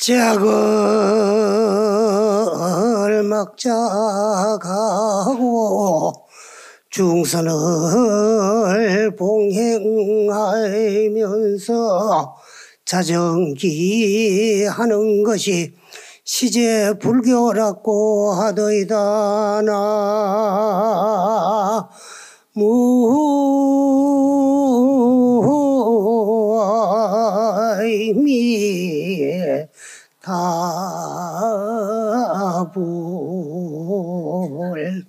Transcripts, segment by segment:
제약을 막자가고 중선을 봉행하면서 자정기하는 것이 시제 불교라고 하더이다. 나 무아이미 다불.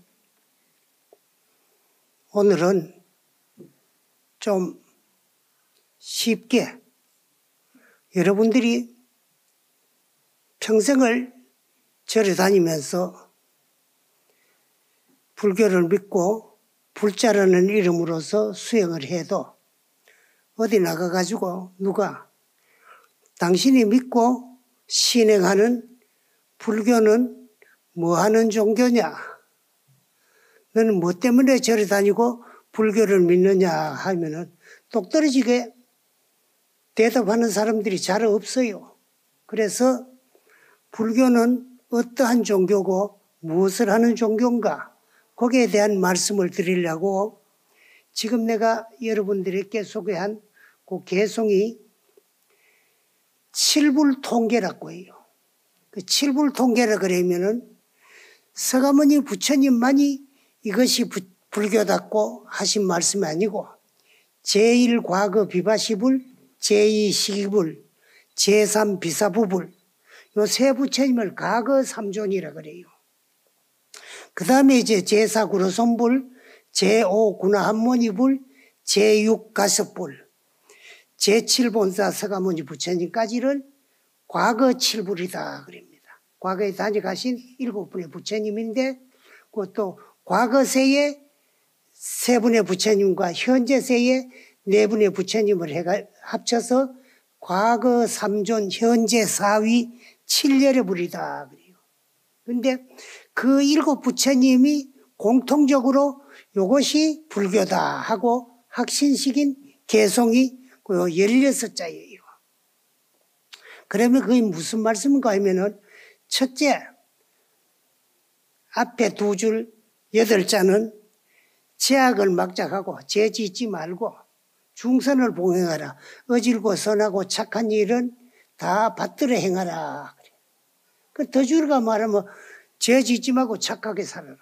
오늘은 좀 쉽게 여러분들이 평생을 절에 다니면서 불교를 믿고 불자라는 이름으로서 수행을 해도 어디 나가가지고 누가 당신이 믿고 신행하는 불교는 뭐 하는 종교냐? 너는 뭐 때문에 절에 다니고 불교를 믿느냐 하면은 똑떨어지게 대답하는 사람들이 잘 없어요. 그래서 불교는 어떠한 종교고 무엇을 하는 종교인가? 거기에 대한 말씀을 드리려고 지금 내가 여러분들에게 소개한 그 개송이 칠불통계라고 해요. 그 칠불통계라 그러면은 서가모니 부처님만이 이것이 불교답고 하신 말씀이 아니고 제1과거 비바시불, 제2시기불, 제3비사부불 요 세 부처님을 과거 삼존이라 그래요. 그 다음에 이제 제4구로손불, 제5구나한모니불, 제6가섭불, 제7본사 서가모니 부처님까지를 과거 칠불이다 그럽니다. 과거에 다녀가신 7분의 부처님인데 그것도 과거세에 3분의 부처님과 현재세에 4분의 부처님을 합쳐서 과거 3존 현재 4위 7열의 불이다 그래요. 그런데 그 7 부처님이 공통적으로 이것이 불교다 하고 확신식인 개송이 그 16자예요. 그러면 그게 무슨 말씀인가 하면은 첫째, 앞에 2줄 8자는 제약을 막자하고 죄 짓지 말고 중선을 봉행하라. 어질고 선하고 착한 일은 다 받들어 행하라. 그 더 줄가 말하면 죄 짓지 말고 착하게 살아라.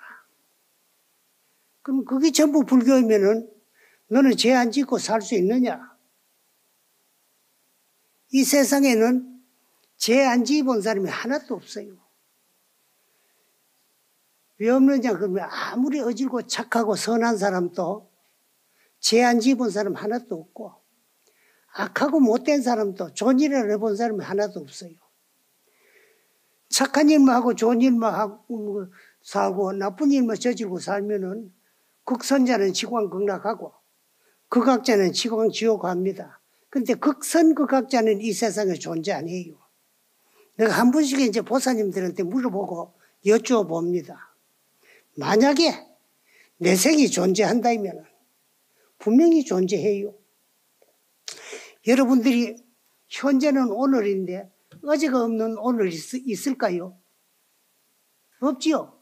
그럼 그게 전부 불교이면은 너는 죄 안 짓고 살 수 있느냐? 이 세상에는 죄 안 지어본 사람이 하나도 없어요. 왜 없느냐 그러면 아무리 어질고 착하고 선한 사람도 죄 안 지어본 사람 하나도 없고 악하고 못된 사람도 좋은 일을 해본 사람이 하나도 없어요. 착한 일만 하고 좋은 일만 하고 살고 나쁜 일만 저지르고 살면은 극선자는 지광극락하고 극악자는 지광지옥 합니다. 근데 극선 극악자는 이 세상에 존재 안 해요. 내가 한 번씩 이제 보사님들한테 물어보고 여쭈어봅니다. 만약에 내생이 존재한다면 분명히 존재해요. 여러분들이 현재는 오늘인데 어제가 없는 오늘이 있을까요? 없지요.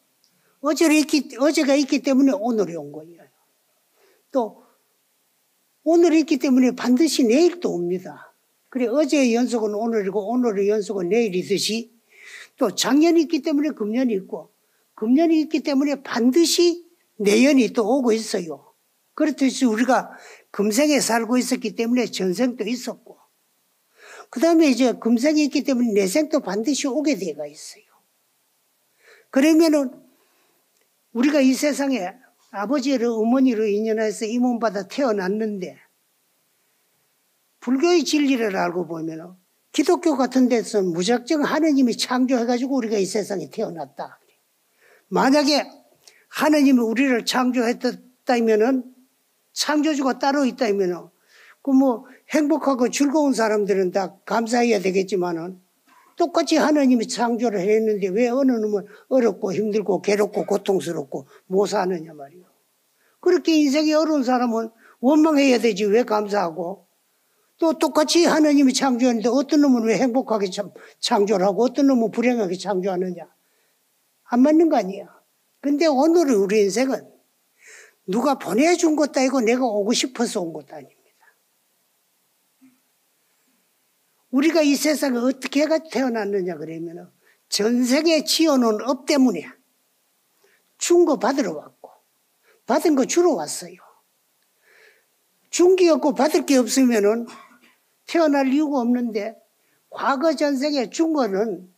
어제가 있기 때문에 오늘이 온 거예요. 또 오늘이 있기 때문에 반드시 내일도 옵니다. 그래 어제의 연속은 오늘이고 오늘의 연속은 내일이듯이 또 작년이 있기 때문에 금년이 있고 금년이 있기 때문에 반드시 내년이 또 오고 있어요. 그렇듯이 우리가 금생에 살고 있었기 때문에 전생도 있었고 그 다음에 이제 금생이 있기 때문에 내생도 반드시 오게 되어 있어요. 그러면은 우리가 이 세상에 아버지를 어머니를 인연해서 이 몸 받아 태어났는데 불교의 진리를 알고 보면 기독교 같은 데서는 무작정 하느님이 창조해가지고 우리가 이 세상에 태어났다. 만약에 하느님이 우리를 창조했다면은 창조주가 따로 있다면은 그 뭐 행복하고 즐거운 사람들은 다 감사해야 되겠지만은 똑같이 하느님이 창조를 했는데 왜 어느 놈은 어렵고 힘들고 괴롭고 고통스럽고 못 사느냐 말이요. 그렇게 인생이 어려운 사람은 원망해야 되지 왜 감사하고 또 똑같이 하나님이 창조했는데 어떤 놈은 왜 행복하게 창조를 하고 어떤 놈은 불행하게 창조하느냐. 안 맞는 거 아니야. 근데 오늘의 우리 인생은 누가 보내준 것도 아니고 내가 오고 싶어서 온 것도 아닙니다. 우리가 이 세상에 어떻게 태어났느냐 그러면 전 세계에 지어놓은 업 때문에 준 거 받으러 왔고 받은 거 주러 왔어요. 준 게 없고 받을 게 없으면은 태어날 이유가 없는데 과거 전 세계에 준 거는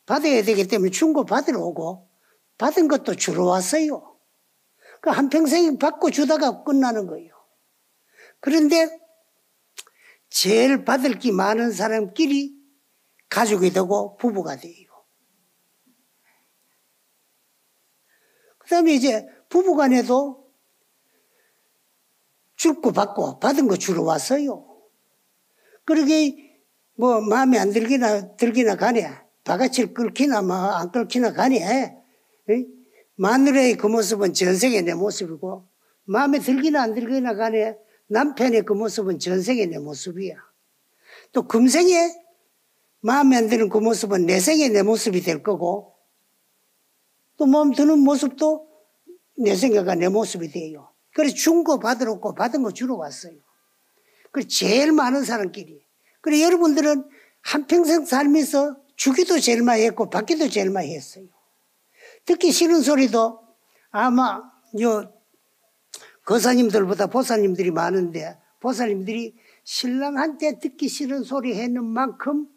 받아야 되기 때문에 준 거 받으러 오고 받은 것도 주러 왔어요. 그 한평생 받고 주다가 끝나는 거예요. 그런데 제일 받을 게 많은 사람끼리 가족이 되고 부부가 돼요. 그 다음에 이제 부부간에도 줄 거 받고 받은 거 주러 왔어요. 그러게 뭐 마음에 안 들기나 가네. 바가지를 끓기나 뭐 안 끓기나 가네. 마누라의 그 모습은 전생의 내 모습이고 마음에 들기나 안 들기나 간에 남편의 그 모습은 전생의 내 모습이야. 또 금생에 마음에 안 드는 그 모습은 내생의 내 모습이 될 거고 또 마음 드는 모습도 내생애가 내 모습이 돼요. 그래서 준 거 받으러 왔고 받은 거 주러 왔어요. 그래서 제일 많은 사람끼리. 그래서 여러분들은 한평생 살면서 주기도 제일 많이 했고 받기도 제일 많이 했어요. 듣기 싫은 소리도 아마 거사님들보다 보사님들이 많은데 보사님들이 신랑한테 듣기 싫은 소리 했는 만큼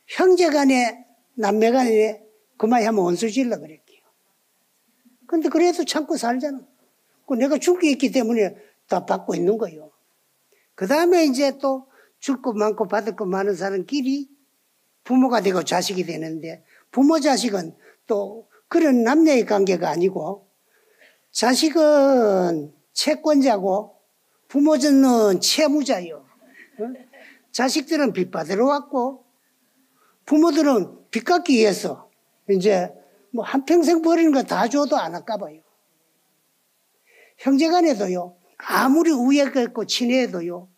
형제간에 남매간에 그만 하면 원수질러 그랬게요. 근데 그래도 참고 살잖아. 내가 줄 게 있기 때문에 다 받고 있는 거예요. 그 다음에 이제 또 줄 거 많고 받을 거 많은 사람끼리 부모가 되고 자식이 되는데 부모 자식은 또 그런 남녀의 관계가 아니고 자식은 채권자고 부모는 채무자요. 자식들은 빚 받으러 왔고 부모들은 빚 갚기 위해서 이제 뭐 한평생 버리는 거 다 줘도 안 아까봐요. 형제간에도요. 아무리 우애가 있고 친해도요.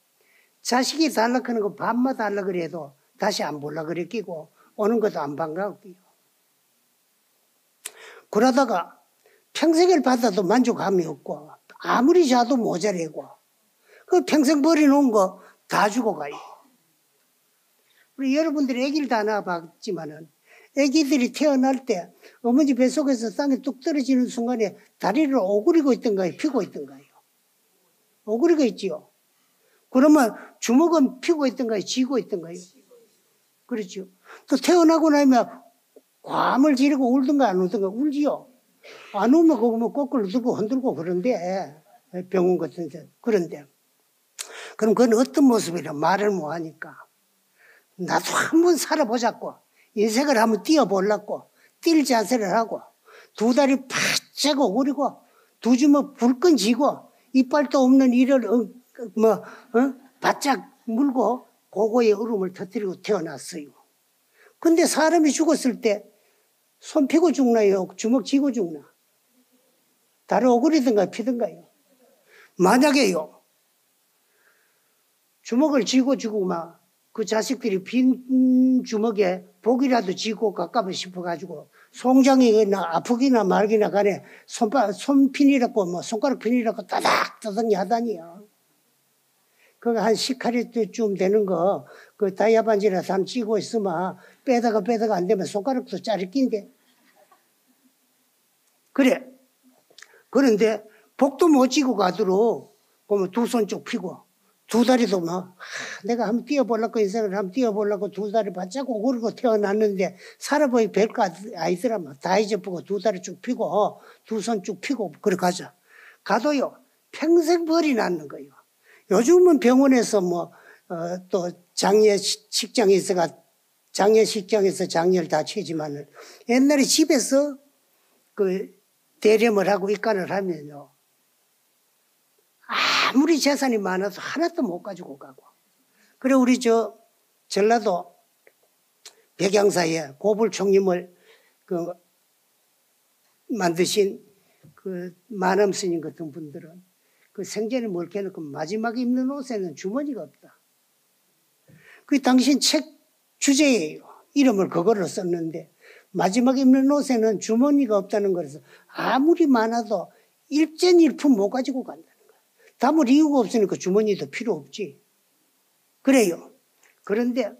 자식이 달라고 하는 거 밥만 달라고 그래도 다시 안 볼라 그래 끼고 오는 것도 안 반가워요. 그러다가 평생을 받아도 만족함이 없고 아무리 자도 모자라고 그 평생 버려놓은 거 다 주고 가요. 우리 여러분들이 아기를 다 낳아봤지만은 아기들이 태어날 때 어머니 뱃속에서 땅에 뚝 떨어지는 순간에 다리를 오그리고 있던가요? 피고 있던가요? 오그리고 있지요. 그러면 주먹은 피고 있던가요? 쥐고 있던가요? 그렇죠. 또 태어나고 나면 괌을 지르고 울던가 안 울던가 울지요. 안 울면 그거 뭐 거꾸로 들고 흔들고 그런데 병원 같은 데 그런데 그럼 그건 어떤 모습이라 말을 못 하니까 나도 한번 살아보자고 인생을 한번 뛰어보려고 뛸 자세를 하고 두 다리 바짝 오그리고 두 주먹 불끈 쥐고 이빨도 없는 이를 바짝 물고 고고의 울음을 터뜨리고 태어났어요. 근데 사람이 죽었을 때 손 피고 죽나요? 주먹 쥐고 죽나? 다리 오그리든가 피든가요? 만약에요. 주먹을 쥐고 죽으면 그 자식들이 빈 주먹에 복이라도 쥐고 가까워 싶어가지고 송장이나 아프기나 말기나 간에 손핀이라고 뭐 손가락 핀이라고 따닥따닥 야단이요. 그거 한 10카리트쯤 되는 거 그 다이아 반지라서 한 쥐고 있으면 빼다가 안 되면 손가락도 짜리 낀데. 그래. 그런데 복도 못 쥐고 가도록 보면 두 손 쭉 펴고 두 다리도 뭐 내가 한번 뛰어보려고 인생을 한번 뛰어보려고 두 다리 바짝 오그리고 태어났는데 살아보니 별거 아니더라만 다 잊어보고 두 다리 쭉 펴고 두 손 쭉 펴고 그래 가자. 가도요 평생 벌이 낳는 거예요. 요즘은 병원에서 또 장례식장에서 장례를 다 치지만은 옛날에 집에서 그 대рем을 하고 입간을 하면요. 아무리 재산이 많아도 하나도 못 가지고 가고. 그래, 우리 전라도 백양사에 고불총님을 만드신 그 만암 스님 같은 분들은 그 생전에 뭘 해놓고 마지막에 입는 옷에는 주머니가 없다. 그게 당신 책 주제예요. 이름을 그걸로 썼는데 마지막에 입는 옷에는 주머니가 없다는 거라서 아무리 많아도 일전일품 못 가지고 간다는 거야. 담을 이유가 없으니까 주머니도 필요 없지. 그래요. 그런데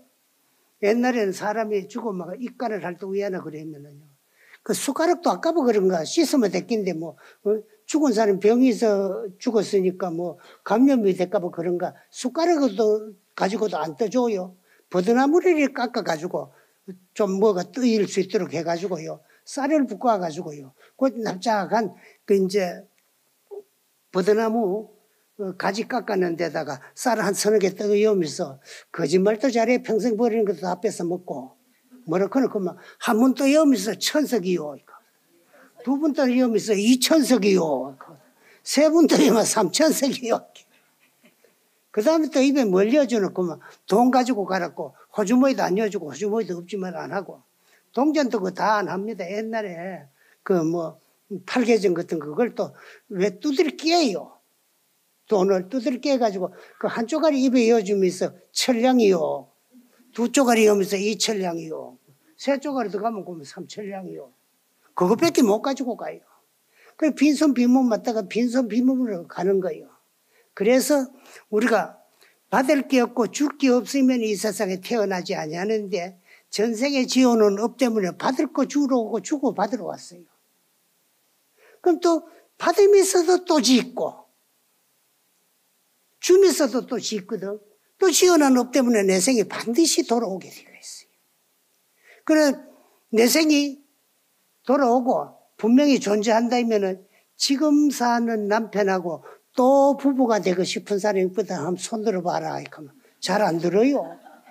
옛날에는 사람이 죽으면 입가를 할 때 왜 하나 그랬냐면요. 그 숟가락도 아까워 그런가 씻으면 됐긴데 뭐 죽은 사람 병이 있어 죽었으니까 뭐 감염이 될까봐 그런가 숟가락도 가지고도 안 떠줘요. 버드나무를 깎아가지고 좀 뭐가 뜨일 수 있도록 해가지고요. 쌀을 붓고와가지고요. 그 납작한 그 이제 버드나무 가지 깎아낸 데다가 쌀 한 서너 개 떠여오면서 거짓말도 잘해. 평생 버리는 것도 다 뺏어 먹고. 뭐라거나 그러면 한 번 떠여오면서 천석이요. 두 번 떠여오면서 2천석이요. 세 번 떠여오면 3천석이요. 그 다음에 또 입에 뭘 넣어주놓고 돈 가지고 가라고 호주머니도 안 넣어주고 호주머니도 없지만 안 하고 동전도 그거 다 안 합니다. 옛날에 그 뭐 팔계정 같은 그걸 또 왜 두드려 끼어요. 돈을 두드려 끼어가지고 그 한 쪼가리 입에 넣어주면서 천량이요. 두 쪼가리 넣으면서 2천량이요. 세 쪼가리 더 가면 그러면 3천량이요. 그거밖에 못 가지고 가요. 그 빈손 빈몸 맞다가 빈손 빈몸으로 가는 거예요. 그래서 우리가 받을 게 없고 줄 게 없으면 이 세상에 태어나지 아니하는데 전생에 지어놓은 업 때문에 받을 거 주러 오고 주고 받으러 왔어요. 그럼 또 받으면서도 또 짓고 주면서도 또 짓거든. 또 지어놓은 업 때문에 내 생이 반드시 돌아오게 되어 있어요. 그래 내 생이 돌아오고 분명히 존재한다면은 지금 사는 남편하고 또 부부가 되고 싶은 사람이 있거든. 한번 손 들어봐라. 잘 안 들어요.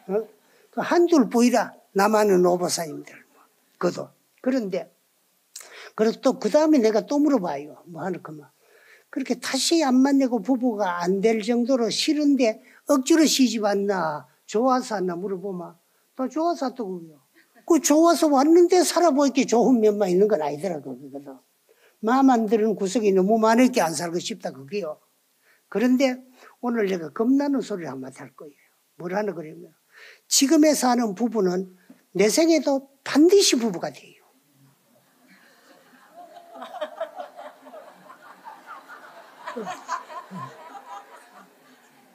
어? 한둘 보이라. 나만은 오버사님들. 그도. 그런데, 그래서 또 그 다음에 내가 또 물어봐요. 뭐 하는 거면. 그렇게 다시 안 만나고 부부가 안 될 정도로 싫은데 억지로 시집 왔나? 좋아서 왔나? 물어보면. 또 좋아서 왔다고요. 그 좋아서 왔는데 살아보니까 좋은 면만 있는 건 아니더라고. 그거는. 마음 안 드는 구석이 너무 많으니까 안 살고 싶다 그게요. 그런데 오늘 내가 겁나는 소리를 한마디 할 거예요. 뭐라는 그러면 지금에 사는 부부는 내 생에도 반드시 부부가 돼요.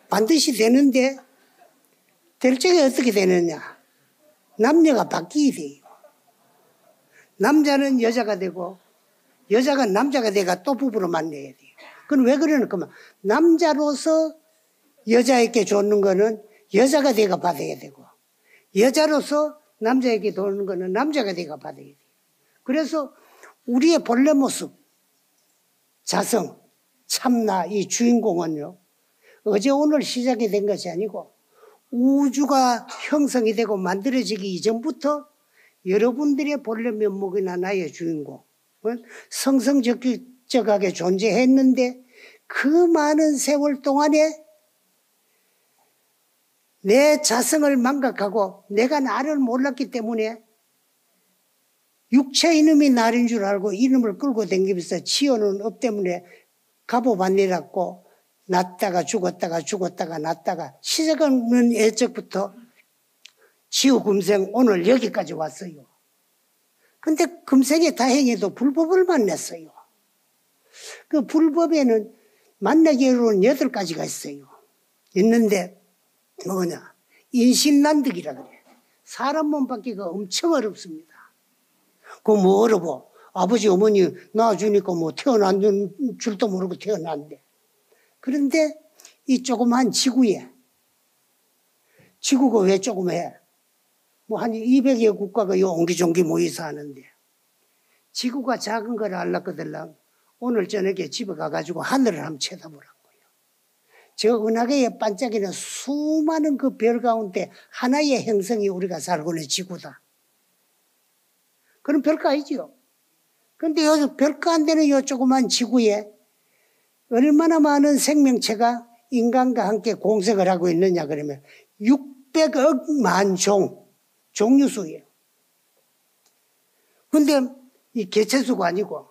반드시 되는데 될 적에 어떻게 되느냐. 남녀가 바뀌게 돼요. 남자는 여자가 되고 여자가 남자가 돼가 또 부부로 만나야 돼요. 그럼 왜 그러는 거면 남자로서 여자에게 줬는 거는 여자가 돼가 받아야 되고 여자로서 남자에게 도는 거는 남자가 돼가 받아야 돼요. 그래서 우리의 본래 모습, 자성, 참나 이 주인공은요. 어제 오늘 시작이 된 것이 아니고 우주가 형성이 되고 만들어지기 이전부터 여러분들의 본래 면목이나 나의 주인공 성성적하게 존재했는데 그 많은 세월 동안에 내 자성을 망각하고 내가 나를 몰랐기 때문에 육체 이놈이 나인 줄 알고 이놈을 끌고 다니면서 지어놓은 업 때문에 갑오반일했고 났다가 죽었다가 죽었다가 났다가 시작하는 애적부터 지우금생 오늘 여기까지 왔어요. 근데 금생에 다행히도 불법을 만났어요. 그 불법에는 만나기로는 8가지가 있어요. 있는데 뭐냐? 인신난득이라 그래. 사람 몸 받기가 엄청 어렵습니다. 그거 뭐 어려워? 아버지 어머니 낳아주니까 뭐 태어난 줄도 모르고 태어났는데. 그런데 이 조그만 지구에 지구가 왜 조그매? 뭐 한 200여 국가가 요 옹기종기 모여서 하는데 지구가 작은 걸 알았거들랑 오늘 저녁에 집에 가가지고 하늘을 한번 쳐다보라고요. 저 은하계에 반짝이는 수많은 그 별 가운데 하나의 행성이 우리가 살고 있는 지구다. 그럼 별거 아니죠. 그런데 여기 별거 안 되는 요 조그만 지구에 얼마나 많은 생명체가 인간과 함께 공생을 하고 있느냐 그러면 600억 만 종류수예요. 근데 이 개체수가 아니고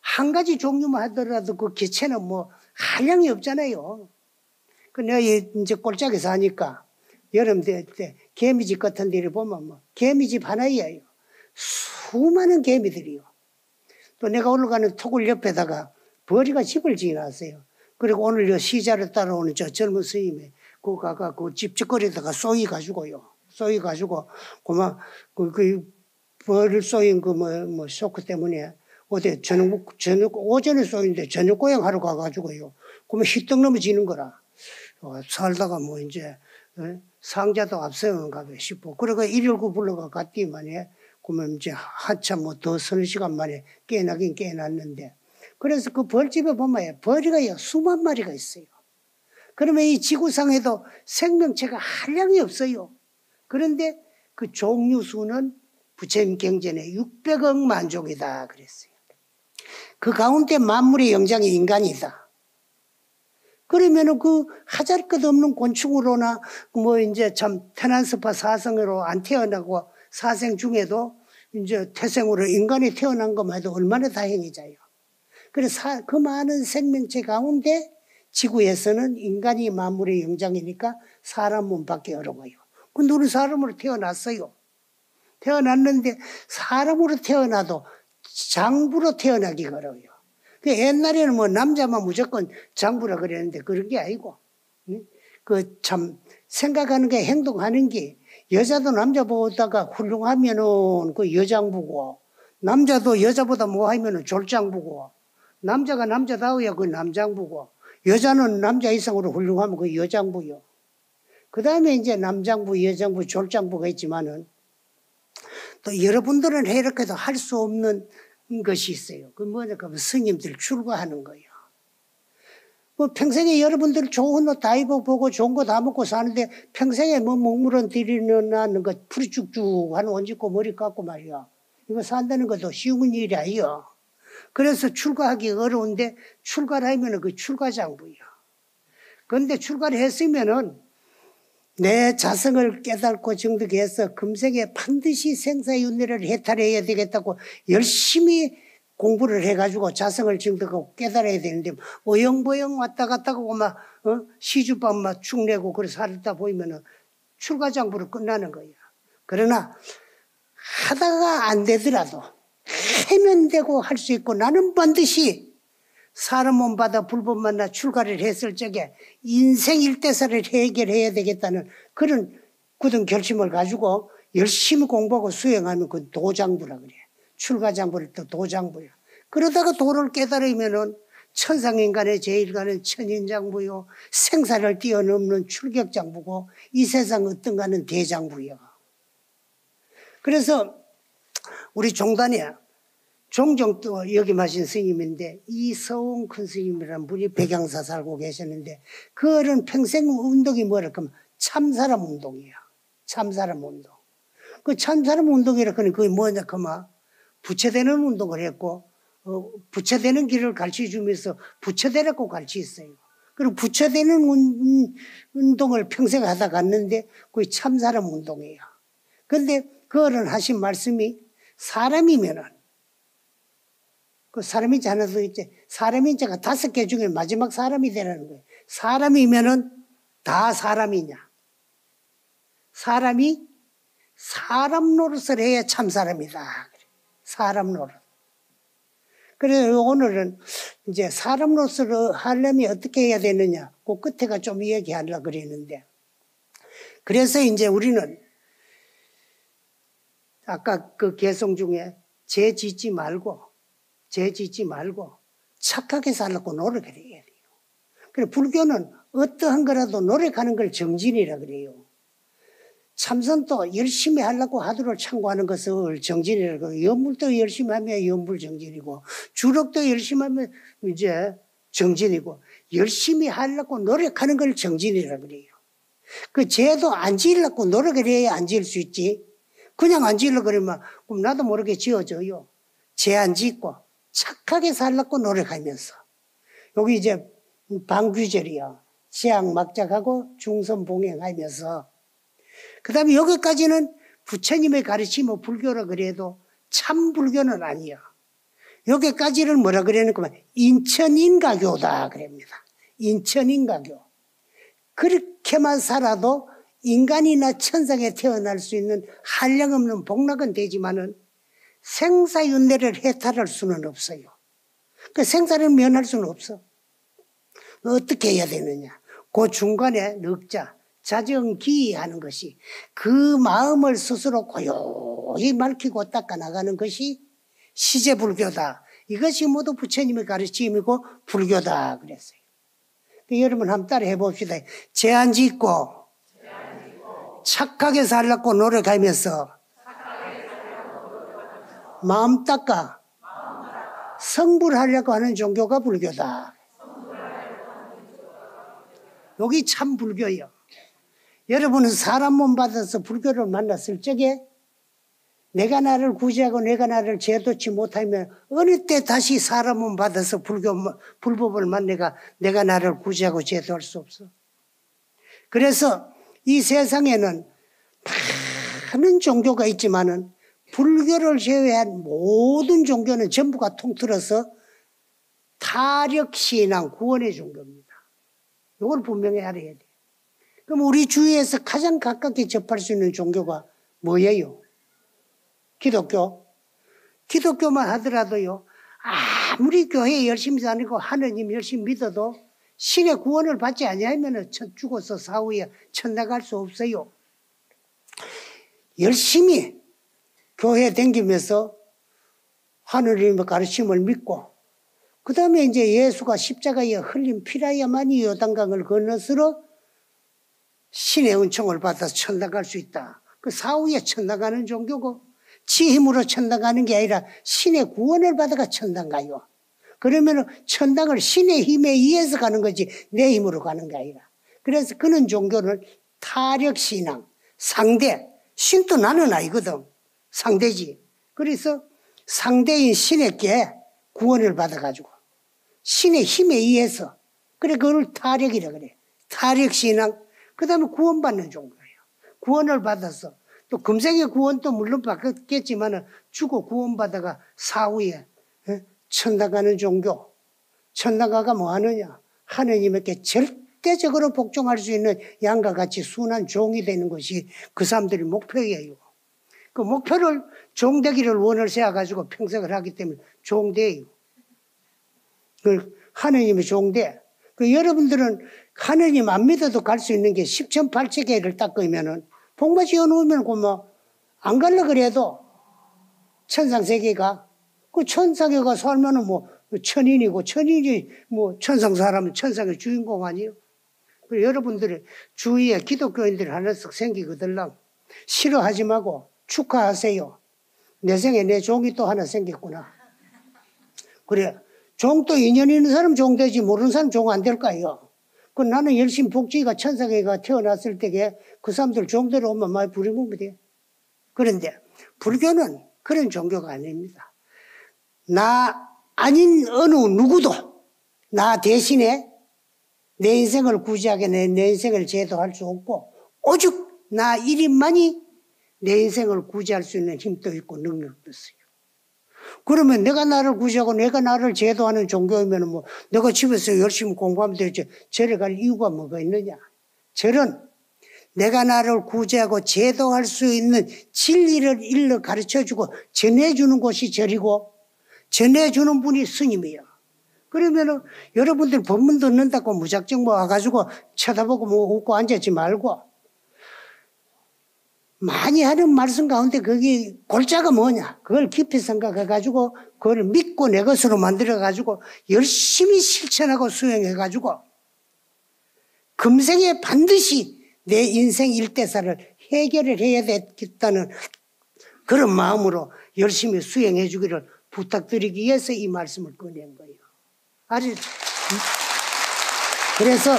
한 가지 종류만 하더라도 그 개체는 뭐 한량이 없잖아요. 그 내가 이제 꼴짝에 사니까 여름 때 개미집 같은 데를 보면 뭐 개미집 하나이에요. 수많은 개미들이요. 또 내가 올라가는 토굴 옆에다가 벌이가 집을 지어놨어요. 그리고 오늘 시자를 따라오는 저 젊은 스님이 그 가가 그 집집거리다가 쏘이 가지고요. 쏘이 가지고 그만 그 벌을 쏘인 그 뭐 쇼크 때문에 어디 저녁 오전에 쏘인데 저녁 고향 하러 가가지고요. 그러면 희떡 넘어지는 거라. 살다가 뭐 이제 상자도 앞세우는가 싶고 그러고 119 불러가 갔더니만에 그러면 이제 한참 뭐 더 서너 시간 만에 깨어나긴 깨어났는데 그래서 그 벌집에 보면 벌이가 수만 마리가 있어요. 그러면 이 지구상에도 생명체가 한량이 없어요. 그런데 그 종류 수는 부처님 경전에 600억 만종이다 그랬어요. 그 가운데 만물의 영장이 인간이다. 그러면은 그 하잘 것 없는 곤충으로나 뭐 이제 참 태난스파 사성으로 안 태어나고 사생 중에도 이제 태생으로 인간이 태어난 것만 해도 얼마나 다행이자요. 그래서 그 많은 생명체 가운데 지구에서는 인간이 만물의 영장이니까 사람 몸밖에 어려워요. 근데 우리 사람으로 태어났어요. 태어났는데 사람으로 태어나도 장부로 태어나기가 어려워요. 옛날에는 뭐 남자만 무조건 장부라 그랬는데 그런 게 아니고 그 참 생각하는 게 행동하는 게 여자도 남자보다가 훌륭하면은 그 여장부고 남자도 여자보다 뭐하면은 졸장부고 남자가 남자다워야 그 남장부고 여자는 남자 이상으로 훌륭하면 그 여장부요. 그 다음에 이제 남장부, 여장부, 졸장부가 있지만은 또 여러분들은 이렇게도 할 수 없는 것이 있어요. 그 뭐냐, 그 스님들 출가하는 거예요. 뭐 평생에 여러분들 좋은 옷 다 입어보고 좋은 거 다 먹고 사는데 평생에 뭐 먹물은 들이는 거 풀이 쭉쭉 하는 옷 입고 머리 깎고 말이야. 이거 산다는 것도 쉬운 일이 아니에요. 그래서 출가하기 어려운데 출가를 하면 그 출가장부예요. 그런데 출가를 했으면은 내 자성을 깨닫고 정득해서 금생에 반드시 생사윤회를 해탈해야 되겠다고 열심히 공부를 해가지고 자성을 정득하고 깨달아야 되는데 어영부영 왔다 갔다 하고 막 시주밥 막 축내고 그래서 살다 보이면은 출가장부로 끝나는 거예요. 그러나 하다가 안 되더라도 하면 되고 할 수 있고 나는 반드시 사람 몸 받아 불법 만나 출가를 했을 적에 인생 일대사를 해결해야 되겠다는 그런 굳은 결심을 가지고 열심히 공부하고 수행하면 그 도장부라 그래. 출가장부를 또 도장부야. 그러다가 도를 깨달으면은 천상인간의 제일가는 천인장부요. 생사를 뛰어넘는 출격장부고 이 세상 어떤 가는 대장부요. 그래서 우리 종단에 종종 또 여기 마신 스님인데 이서웅 큰 스님이라는 분이 백양사 살고 계셨는데 그런 평생 운동이 뭐랄까 하면 참사람 운동이에요. 참사람 운동. 그 참사람 운동이라 그러니 그게 뭐냐 하면 부처되는 운동을 했고 부처되는 길을 가르쳐주면서 부처되라고 가르쳤어요. 그리고 부처되는 운동을 평생 하다 갔는데 그게 참사람 운동이에요. 그런데 그거는 하신 말씀이 사람이면은 그 사람인지 하나도 이제 사람인자가 5개 중에 마지막 사람이 되라는 거예요. 사람이면은 다 사람이냐? 사람이 사람 노릇을 해야 참 사람이다. 사람 노릇. 그래서 오늘은 이제 사람 노릇을 하려면 어떻게 해야 되느냐? 그 끝에가 좀 얘기하려고 그랬는데. 그래서 이제 우리는 아까 그 개송 중에 죄 짓지 말고 착하게 살려고 노력을 해야 돼요. 그래 불교는 어떠한 거라도 노력하는 걸 정진이라 그래요. 참선도 열심히 하려고 하도록 참고하는 것을 정진이라고 그래요. 연불도 열심히 하면 연불 정진이고 주력도 열심히 하면 이제 정진이고 열심히 하려고 노력하는 걸 정진이라 그래요. 그 죄도 안 지으려고 노력을 해야 안 지을 수 있지. 그냥 안 지으려고 그러면 그럼 나도 모르게 지어져요. 죄 안 짓고 착하게 살려고 노력하면서. 여기 이제 방규절이요. 지향막작하고 중선봉행하면서. 그 다음에 여기까지는 부처님의 가르침은 불교라 그래도 참 불교는 아니야. 여기까지는 뭐라 그러는구만 인천인가교다 그럽니다. 인천인가교. 그렇게만 살아도 인간이나 천상에 태어날 수 있는 한량없는 복락은 되지만은 생사윤회를 해탈할 수는 없어요. 그 생사를 면할 수는 없어. 어떻게 해야 되느냐. 그 중간에 넉자, 자정기하는 것이 그 마음을 스스로 고요히 밝히고 닦아나가는 것이 시제불교다. 이것이 모두 부처님의 가르침이고 불교다 그랬어요. 여러분 한번 따라 해봅시다. 제한 짓고 착하게 살라고 노력하면서 마음 닦아 성불하려고 하는 종교가 불교다. 여기 참 불교예요. 여러분은 사람 몸 받아서 불교를 만났을 적에 내가 나를 구제하고 내가 나를 제도치 못하면 어느 때 다시 사람 몸 받아서 불법을 만나가 내가 나를 구제하고 제도할 수 없어. 그래서 이 세상에는 많은 종교가 있지만은 불교를 제외한 모든 종교는 전부가 통틀어서 타력신앙 구원의 종교입니다. 이걸 분명히 알아야 돼요. 그럼 우리 주위에서 가장 가깝게 접할 수 있는 종교가 뭐예요? 기독교. 기독교만 하더라도요, 아무리 교회 열심히 다니고 하느님 열심히 믿어도 신의 구원을 받지 아니하면 죽어서 사후에 천나갈 수 없어요. 열심히 교회 다니면서 하느님의 가르침을 믿고 그 다음에 이제 예수가 십자가에 흘린 피라야만이 요단강을 건너서로 신의 은총을 받아서 천나갈 수 있다. 그 사후에 천나가는 종교고 지 힘으로 천당가는 게 아니라 신의 구원을 받아가 천당 가요. 그러면 천당을 신의 힘에 의해서 가는 거지 내 힘으로 가는 게 아니라. 그래서 그런 종교를 타력신앙, 상대, 신도 나는 아니거든. 상대지. 그래서 상대인 신에게 구원을 받아가지고 신의 힘에 의해서 그래 그걸 타력이라 그래. 타력신앙. 그 다음에 구원받는 종교예요. 구원을 받아서 또 금생의 구원도 물론 받겠지만 죽어 구원받아가 사후에 천당 가는 종교. 천당 가가 뭐 하느냐. 하느님에게 절대적으로 복종할 수 있는 양과 같이 순한 종이 되는 것이 그 사람들의 목표예요. 그 목표를 종되기를 원을 세워가지고 평생을 하기 때문에 종돼요. 그 하느님의 종돼. 그 여러분들은 하느님 안 믿어도 갈 수 있는 게 십천팔체계를 닦으면은 복마 지어놓으면 안 갈라 그래도 천상세계가 그 천상에가 살면은 뭐 천인이고 천인이 뭐 천상 사람은 천상의 주인공 아니에요. 그리고 여러분들의 주위에 기독교인들이 하나씩 생기거들랑 싫어하지 말고 축하하세요. 내 생에 내 종이 또 하나 생겼구나. 그래 종 또 인연 있는 사람 종 되지 모르는 사람 종 안 될까요? 그 나는 열심히 복지가 천상에가 태어났을 때에 그 사람들 종대로 오면 많이 부리면 돼. 그런데 불교는 그런 종교가 아닙니다. 나 아닌 어느 누구도 나 대신에 내 인생을 구제하게 내 인생을 제도할 수 없고 오직 나 1인만이 내 인생을 구제할 수 있는 힘도 있고 능력도 있어요. 그러면 내가 나를 구제하고 내가 나를 제도하는 종교이면 뭐 내가 집에서 열심히 공부하면 되지 절에 갈 이유가 뭐가 있느냐. 절은 내가 나를 구제하고 제도할 수 있는 진리를 일러 가르쳐주고 전해주는 곳이 절이고 전해주는 분이 스님이에요. 그러면은 여러분들 법문 듣는다고 무작정 뭐 와가지고 쳐다보고 뭐 웃고 앉았지 말고 많이 하는 말씀 가운데 거기 골자가 뭐냐. 그걸 깊이 생각해가지고 그걸 믿고 내 것으로 만들어가지고 열심히 실천하고 수행해가지고 금생에 반드시 내 인생 일대사를 해결을 해야 되겠다는 그런 마음으로 열심히 수행해 주기를 부탁드리기 위해서 이 말씀을 꺼낸 거예요. 그래서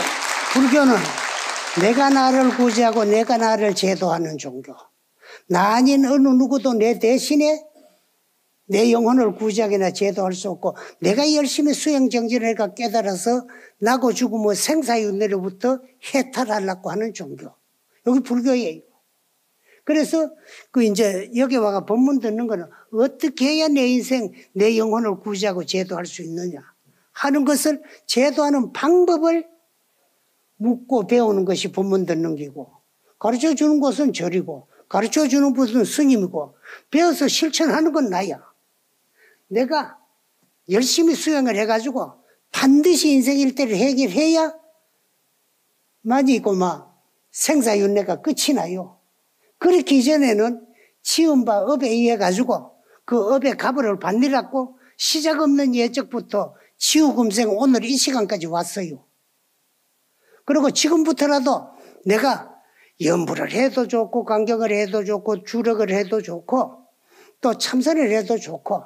불교는 내가 나를 구제하고 내가 나를 제도하는 종교. 나 아닌 어느 누구도 내 대신에 내 영혼을 구제하거나 제도할 수 없고 내가 열심히 수행정진을 깨달아서 나고 죽으면 생사윤회로부터 해탈하려고 하는 종교. 여기 불교예요. 그래서 그 이제 여기 와가 법문 듣는 거는 어떻게 해야 내 인생, 내 영혼을 구제하고 제도할 수 있느냐 하는 것을 제도하는 방법을 묻고 배우는 것이 법문 듣는 기고, 가르쳐 주는 것은 절이고, 가르쳐 주는 것은 스님이고, 배워서 실천하는 건 나야. 내가 열심히 수행을 해가지고 반드시 인생 일대를 해결해야 많이 있고 막 생사윤회가 끝이 나요. 그렇기 이전에는 치은 바 업에 의해 가지고 그 업의 값을 받느라고 시작 없는 예적부터 치유금생 오늘 이 시간까지 왔어요. 그리고 지금부터라도 내가 염불을 해도 좋고 간경을 해도 좋고 주력을 해도 좋고 또 참선을 해도 좋고,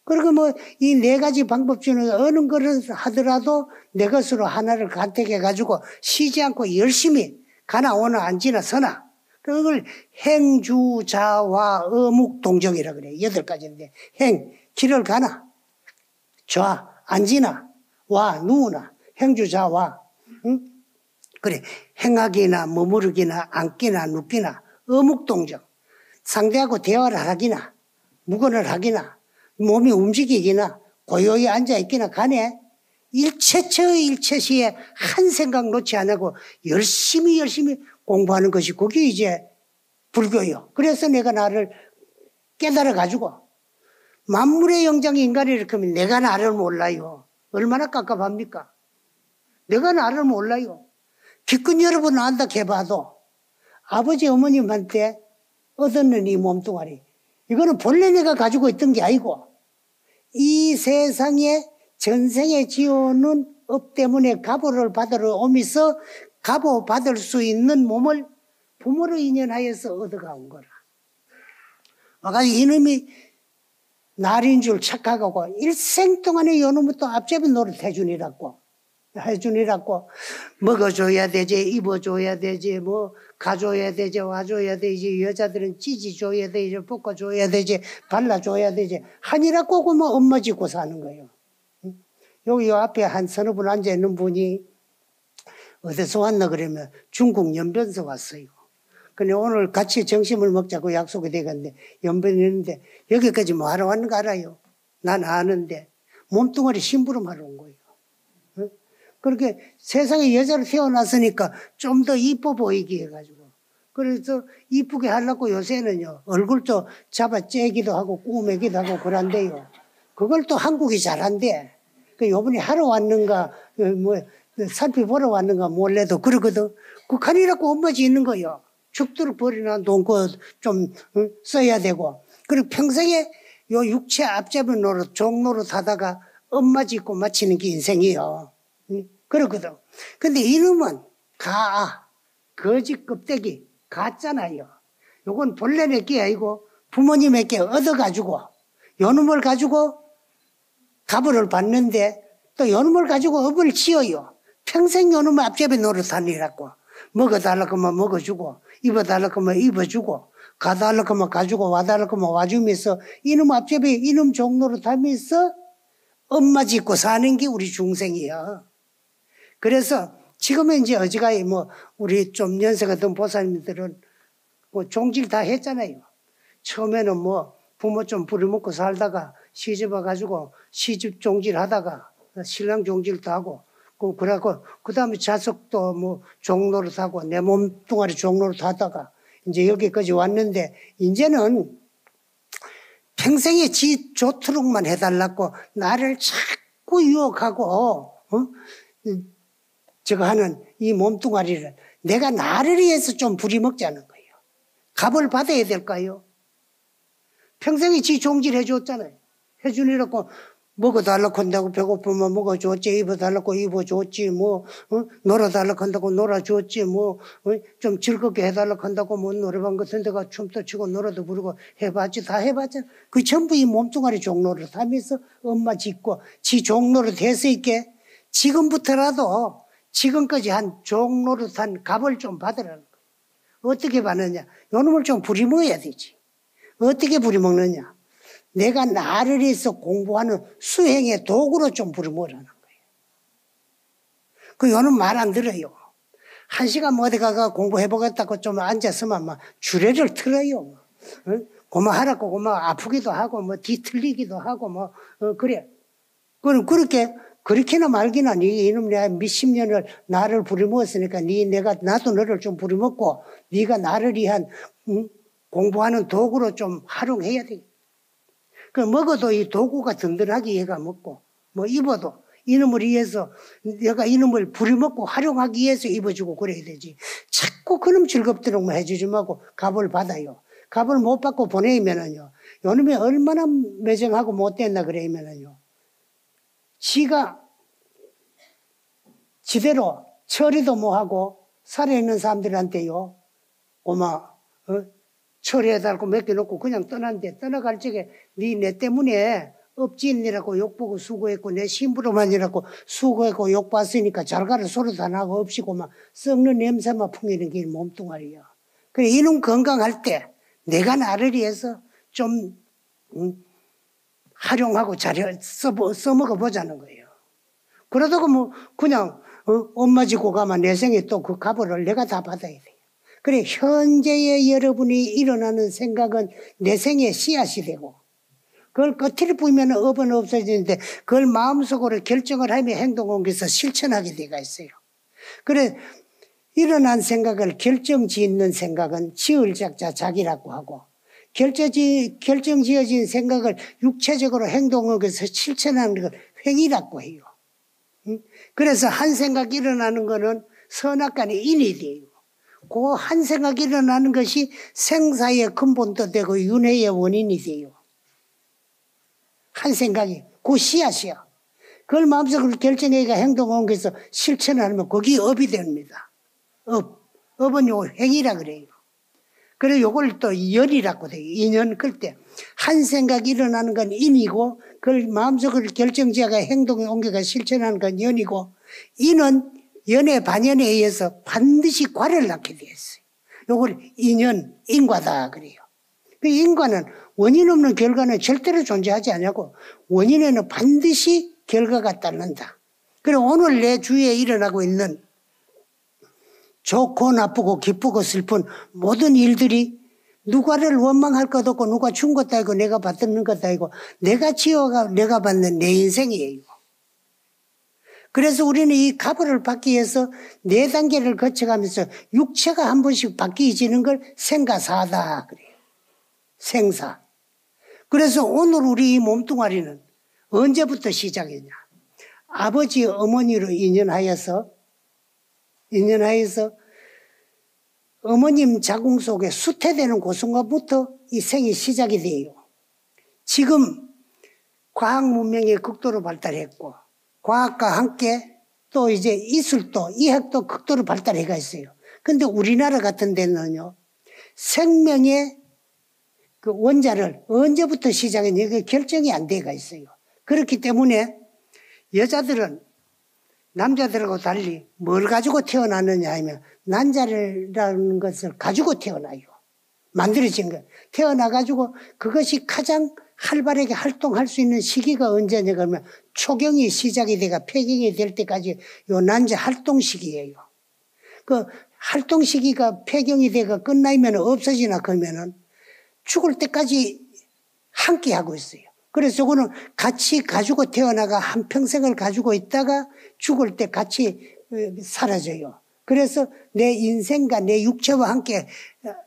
그리고 뭐 이 네 가지 방법 중에 어느 것을 하더라도 내 것으로 하나를 간택해 가지고 쉬지 않고 열심히 가나 오나 앉으나 서나, 그걸 행주자와 어묵동정이라 그래. 8가지인데 행 길을 가나 좌 앉으나 와 누우나 행주자와, 응? 그래 행하기나 머무르기나 앉기나 눕기나 어묵동정, 상대하고 대화를 하기나 묵언을 하기나 몸이 움직이기나 고요히 앉아있기나 간에 일체처의 일체시에 한 생각 놓지 안 하고 열심히 공부하는 것이 그게 이제 불교요. 그래서 내가 나를 깨달아가지고 만물의 영장이 인간이 이렇게 하면 내가 나를 몰라요. 얼마나 깝깝합니까? 내가 나를 몰라요. 기껏 여러분 안다 해봐도 아버지 어머님한테 얻었는 이 몸뚱아리, 이거는 본래 내가 가지고 있던 게 아니고 이 세상에 전생에 지어놓은 업 때문에 가보를 받으러 오면서 가보 받을 수 있는 몸을 부모로 인연하여서 얻어가온 거라. 아까 이놈이 날인 줄 착각하고 일생 동안에 요놈부터 앞잡이 노릇 해주니라고 먹어줘야 되지, 입어줘야 되지, 뭐 가줘야 되지, 와줘야 되지, 여자들은 찢어줘야 되지, 볶아줘야 되지, 발라줘야 되지 하니라고 그 뭐 엄마 짓고 사는 거예요. 여기 요 앞에 한 서너 분 앉아있는 분이 어디서 왔나 그러면 중국 연변에서 왔어요. 근데 오늘 같이 점심을 먹자고 약속이 돼갔는데 연변이 있는데 여기까지 뭐 하러 왔는가 알아요? 난 아는데 몸뚱아리 심부름하러 온 거예요. 그렇게 세상에 여자로 태어났으니까 좀 더 이뻐 보이게 해가지고, 그래서 이쁘게 하려고 요새는요 얼굴도 잡아 째기도 하고 꾸매기도 하고 그런데요, 그걸 또 한국이 잘한대. 그 요번에 하러 왔는가 뭐 살펴보러 왔는가 몰래도 그러거든. 그 간이라고 엄마 짓는 거요. 죽도록 버리나 돈 좀 써야 되고, 그리고 평생에 요 육체 앞잡이 노릇 종노릇 하다가 엄마 짓고 마치는 게 인생이요. 그렇거든. 근데 이놈은 거짓 껍데기 가짜나요. 요건 본래 내게 아니고 부모님에게 얻어가지고 요놈을 가지고 가부를 받는데 또 요놈을 가지고 업을 지어요. 평생 요놈의 앞잡이 노릇하니라고. 먹어달라고 하면 먹어주고, 입어달라고 하면 입어주고, 가달라고 하면 가지고, 와달라고 하면 와주면서 이놈 앞잡이 이놈 종노릇 하면서 엄마 짓고 사는 게 우리 중생이야. 그래서 지금은 이제 어지간히 뭐 우리 좀 연세가 든 보살님들은 뭐 종질 다 했잖아요. 처음에는 뭐 부모 좀 부려먹고 살다가 시집 와가지고 시집 종질 하다가 신랑 종질도 하고, 그러고 그 다음에 자석도 뭐 종노릇 하고 내 몸뚱아리 종노릇 하다가 이제 여기까지 왔는데, 이제는 평생에 지 좋도록만 해달라고 나를 자꾸 유혹하고 저거 하는 이 몸뚱아리를 내가 나를 위해서 좀 부리먹자는 거예요. 값을 받아야 될까요? 평생에 지 종질 해줬잖아요. 해주니라고 먹어달라고 한다고 배고프면 먹어줬지, 입어달라고 입어줬지, 뭐 놀아달라고 한다고 놀아줬지, 뭐 좀 즐겁게 해달라고 한다고 뭐 노래방 같은 데가 춤도 추고 노래도 부르고 해봤지, 다 해봤잖아. 그 전부 이 몸뚱아리 종노릇 하면서 엄마 짓고 지 종노릇 해서 있게 지금부터라도 지금까지 한 종노릇한 값을 좀 받으라는 거예요. 어떻게 받느냐? 요놈을 좀 부리먹어야 되지. 어떻게 부리먹느냐? 내가 나를 위해서 공부하는 수행의 도구로 좀 부리먹으라는 거예요. 그 요놈 말 안 들어요. 1시간 어디 가가 공부해보겠다고 좀 앉았으면 막 주례를 틀어요. 고마 하라고 고마 아프기도 하고 뭐 뒤틀리기도 하고 뭐 그래. 그럼 그렇게 그렇게나 말기나 이놈 내가 몇십 년을 나를 부려먹었으니까 나도 너를 좀 부려먹고 네가 나를 위한 공부하는 도구로 좀 활용해야 돼. 그 먹어도 이 도구가 든든하게 얘가 먹고 뭐 입어도 이놈을 위해서 내가 이놈을 부려먹고 활용하기 위해서 입어주고 그래야 되지. 자꾸 그놈 즐겁도록 해주지 말고 값을 받아요. 값을 못 받고 보내면은요. 요놈이 얼마나 매정하고 못됐나 그러면은요. 지가 지대로 처리도 못하고 살아있는 사람들한테요. 처리해달라고 맡겨놓고 그냥 떠난데 떠나갈 적에 네 때문에 업지인이라고 욕보고 수고했고 내 심부름하느라고 수고했고 욕봤으니까 잘 가라 소리도 안 하고 없이고 막 썩는 냄새만 풍기는 게 몸뚱아리야. 그래 이놈 건강할 때 내가 나를 위해서 좀 활용하고 잘 써먹어 보자는 거예요. 그러다가 뭐 그냥 엄마 집고 가면 내 생에 또 그 값을 내가 다 받아야 돼요. 그래 현재의 여러분이 일어나는 생각은 내 생의 씨앗이 되고 그걸 겉으로 보면 업은 없어지는데 그걸 마음속으로 결정을 하며 행동 옮겨서 실천하게 되가 있어요. 그래 일어난 생각을 결정 짓는 생각은 지을 작자 자기라고 하고 결정 지어진 생각을 육체적으로 행동 옮겨서 실천하는 걸 행위라고 해요. 그래서 한 생각 일어나는 거는 선악간의 인이 돼요. 그 한 생각 일어나는 것이 생사의 근본도 되고 윤회의 원인이 돼요. 한 생각이 그 씨앗이야. 그걸 마음속으로 결정해가 행동 옮겨서 실천하면 거기 업이 됩니다. 업은 요 행위라 그래요. 그래서 요걸 또 열이라고 돼요. 인연 끌 때 한 생각 일어나는 건 인이고 그걸 마음속으로 결정지어가 행동에 옮겨가 실천하는 건 연이고 인은 연의 반연에 의해서 반드시 과를 낳게 되어 있어요. 요걸 인연, 인과다 그래요. 그 인과는 원인 없는 결과는 절대로 존재하지 않냐고 원인에는 반드시 결과가 따른다. 그리고 오늘 내 주위에 일어나고 있는 좋고 나쁘고 기쁘고 슬픈 모든 일들이 누가를 원망할 것도 없고 누가 준 것도 아니고 내가 받는 것도 아니고 내가 지어가 내가 받는 내 인생이에요. 그래서 우리는 이 값을 받기 위해서 4단계를 거쳐가면서 육체가 한 번씩 바뀌어지는 걸 생가사다 그래요. 생사. 그래서 오늘 우리 이 몸뚱아리는 언제부터 시작이냐. 아버지 어머니로 인연하여서 어머님 자궁 속에 수태되는 그 순간부터 이 생이 시작이 돼요. 지금 과학 문명이 극도로 발달했고 과학과 함께 또 이제 이술도 의학도 극도로 발달해가 있어요. 근데 우리나라 같은 데는요. 생명의 그 원자를 언제부터 시작했는지 결정이 안 돼가 있어요. 그렇기 때문에 여자들은 남자들하고 달리 뭘 가지고 태어나느냐 하면 난자라는 것을 가지고 태어나요. 만들어진 거. 태어나가지고 그것이 가장 활발하게 활동할 수 있는 시기가 언제냐 그러면 초경이 시작이 돼가 폐경이 될 때까지 요 난자 활동 시기예요. 그 활동 시기가 폐경이 돼가 끝나면 없어지나 그러면은 죽을 때까지 함께 하고 있어요. 그래서 저거는 같이 가지고 태어나가 한평생을 가지고 있다가 죽을 때 같이 사라져요. 그래서 내 인생과 내 육체와 함께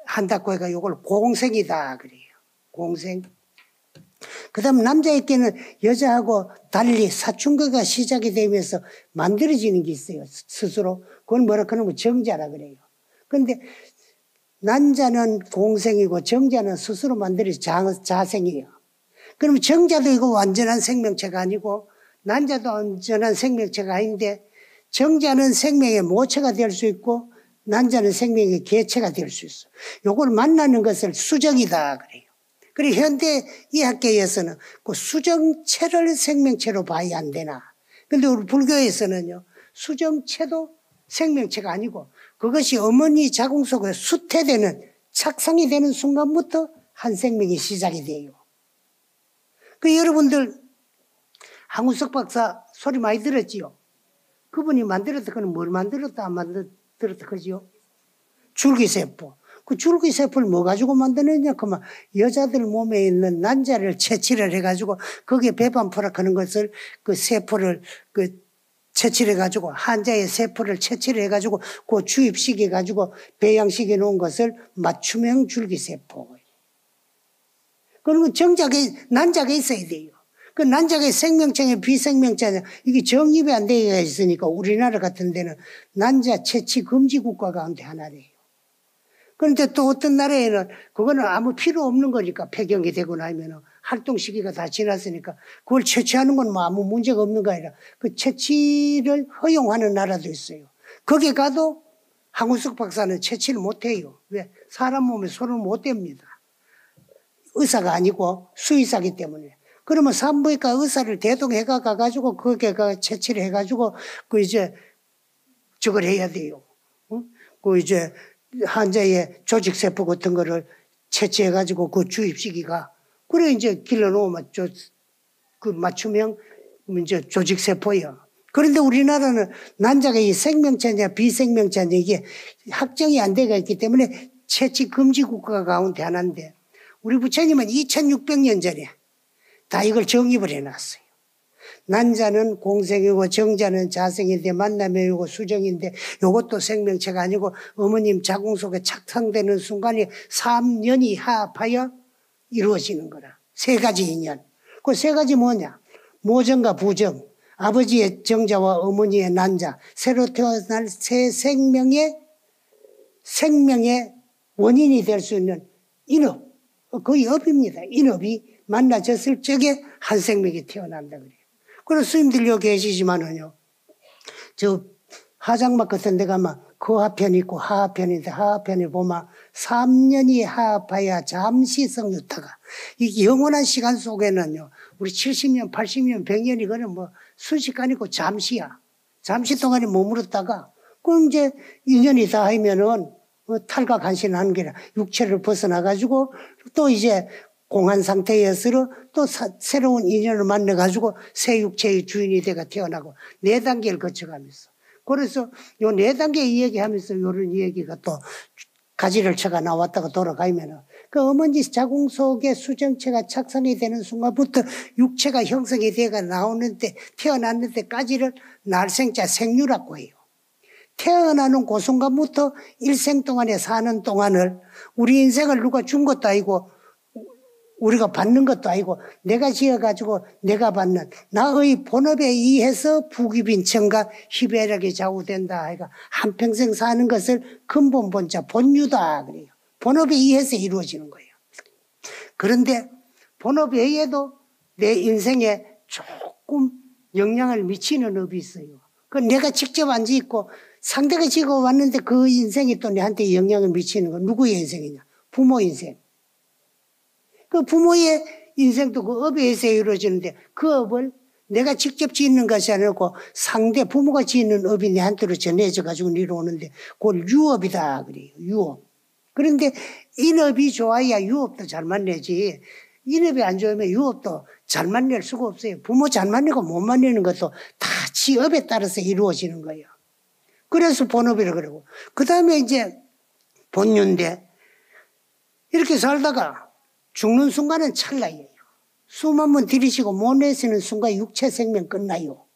한다고 해가 이걸 공생이다 그래요. 공생. 그 다음 남자에게는 여자하고 달리 사춘기가 시작이 되면서 만들어지는 게 있어요. 스스로. 그걸 뭐라 그러면 정자라 그래요. 그런데 난자는 공생이고 정자는 스스로 만들어진 자생이에요. 그럼 정자도 이거 완전한 생명체가 아니고 난자도 완전한 생명체가 아닌데 정자는 생명의 모체가 될 수 있고 난자는 생명의 개체가 될 수 있어. 요걸 만나는 것을 수정이다 그래요. 그리고 현대 의학계에서는 그 수정체를 생명체로 봐야 안 되나. 근데 우리 불교에서는요. 수정체도 생명체가 아니고 그것이 어머니 자궁 속에 수태되는 착상이 되는 순간부터 한 생명이 시작이 돼요. 그 여러분들 황우석 박사 소리 많이 들었지요? 그분이 만들었다 그는 뭘 만들었다 안 만들었다 그러지요? 줄기세포. 그 줄기세포를 뭐 가지고 만드느냐? 그만 여자들 몸에 있는 난자를 채취를 해가지고 거기에 배반포락하는 것을 그 세포를 채취해가지고 환자의 세포를 채취를 해가지고 그 주입시켜가지고 배양시켜 놓은 것을 맞춤형 줄기세포. 그러면 정작에 난자가 있어야 돼요. 그 난자가 생명체냐 비생명체냐 이게 정립이 안 되어 있으니까 우리나라 같은 데는 난자 채취 금지 국가 가운데 하나래요. 그런데 또 어떤 나라에는 그거는 아무 필요 없는 거니까 폐경이 되고 나면은 활동 시기가 다 지났으니까 그걸 채취하는 건 뭐 아무 문제가 없는 거 아니라 그 채취를 허용하는 나라도 있어요. 거기 가도 황우석 박사는 채취를 못 해요. 왜? 사람 몸에 손을 못 댑니다. 의사가 아니고 수의사기 때문에. 그러면 산부인과 의사를 대동해가 가가지고 거기가 채취를 해가지고 그 이제 저걸 해야 돼요. 그 이제 환자의 조직세포 같은 거를 채취해가지고 그 주입시기가 그래 이제 길러놓으면 그 맞춤형 이제 조직세포예요. 그런데 우리나라는 난자가 이 생명체냐 비생명체냐 이게 확정이 안 되어 있기 때문에 채취 금지 국가 가운데 하나인데 우리 부처님은 2600년 전에 다 이걸 정립을 해놨어요. 난자는 공생이고 정자는 자생인데 만남이 오고 수정인데 이것도 생명체가 아니고 어머님 자궁 속에 착상되는 순간에 3년이 하합하여 이루어지는 거라. 세 가지 인연. 그 세 가지 뭐냐? 모정과 부정, 아버지의 정자와 어머니의 난자, 새로 태어날 새 생명의 원인이 될 수 있는 인업. 거의 업입니다. 인업이 만나졌을 적에 한 생명이 태어난다 그래요. 그래서 스님들 여기 계시지만은요, 저 하장막 같은 데 가면 거하편이 있고 하하편인데 하하편에 보면 3년이 하합하여 잠시 성유타가 이 영원한 시간 속에는요, 우리 70년, 80년, 100년이 그는 뭐 순식간이고 잠시야. 잠시 동안에 머물렀다가 그럼 이제 인연이 다 하면은 탈각한신하는 게 아니라 육체를 벗어나가지고 또 이제 공한 상태에서 또 새로운 인연을 만나가지고 새 육체의 주인이 되가 태어나고 4단계를 거쳐가면서 그래서 요 4단계 이야기하면서 요런 이야기가 또 가지를 쳐가 나왔다가 돌아가면은 그 어머니 자궁 속에 수정체가 착상이 되는 순간부터 육체가 형성이 되가 나오는데 태어났는 데까지를 날생자 생유라고 해요. 태어나는 그 순간부터 일생 동안에 사는 동안을 우리 인생을 누가 준 것도 아니고 우리가 받는 것도 아니고 내가 지어가지고 내가 받는 나의 본업에 의해서 부귀빈천과 희배락에 좌우된다. 하여가 한평생 사는 것을 근본 본자 본유다 그래요. 본업에 의해서 이루어지는 거예요. 그런데 본업 외에도 내 인생에 조금 영향을 미치는 업이 있어요. 그 내가 직접 안 짓고 상대가 지고 왔는데 그 인생이 또 내한테 영향을 미치는 건 누구의 인생이냐? 부모 인생. 그 부모의 인생도 그 업에 의해서 이루어지는데 그 업을 내가 직접 짓는 것이 아니고 상대 부모가 짓는 업이 내한테로 전해져 가지고 이루어오는데 그걸 유업이다 그래요. 유업. 그런데 인업이 좋아야 유업도 잘 만나지. 인업이 안 좋으면 유업도 잘 만날 수가 없어요. 부모 잘 만나고 못 만나는 것도 다 지 업에 따라서 이루어지는 거예요. 그래서 본업이라 그러고 그 다음에 이제 본유인데 이렇게 살다가 죽는 순간은 찰나예요. 숨 한번 들이쉬고 못 내쉬는 순간 육체 생명 끝나요.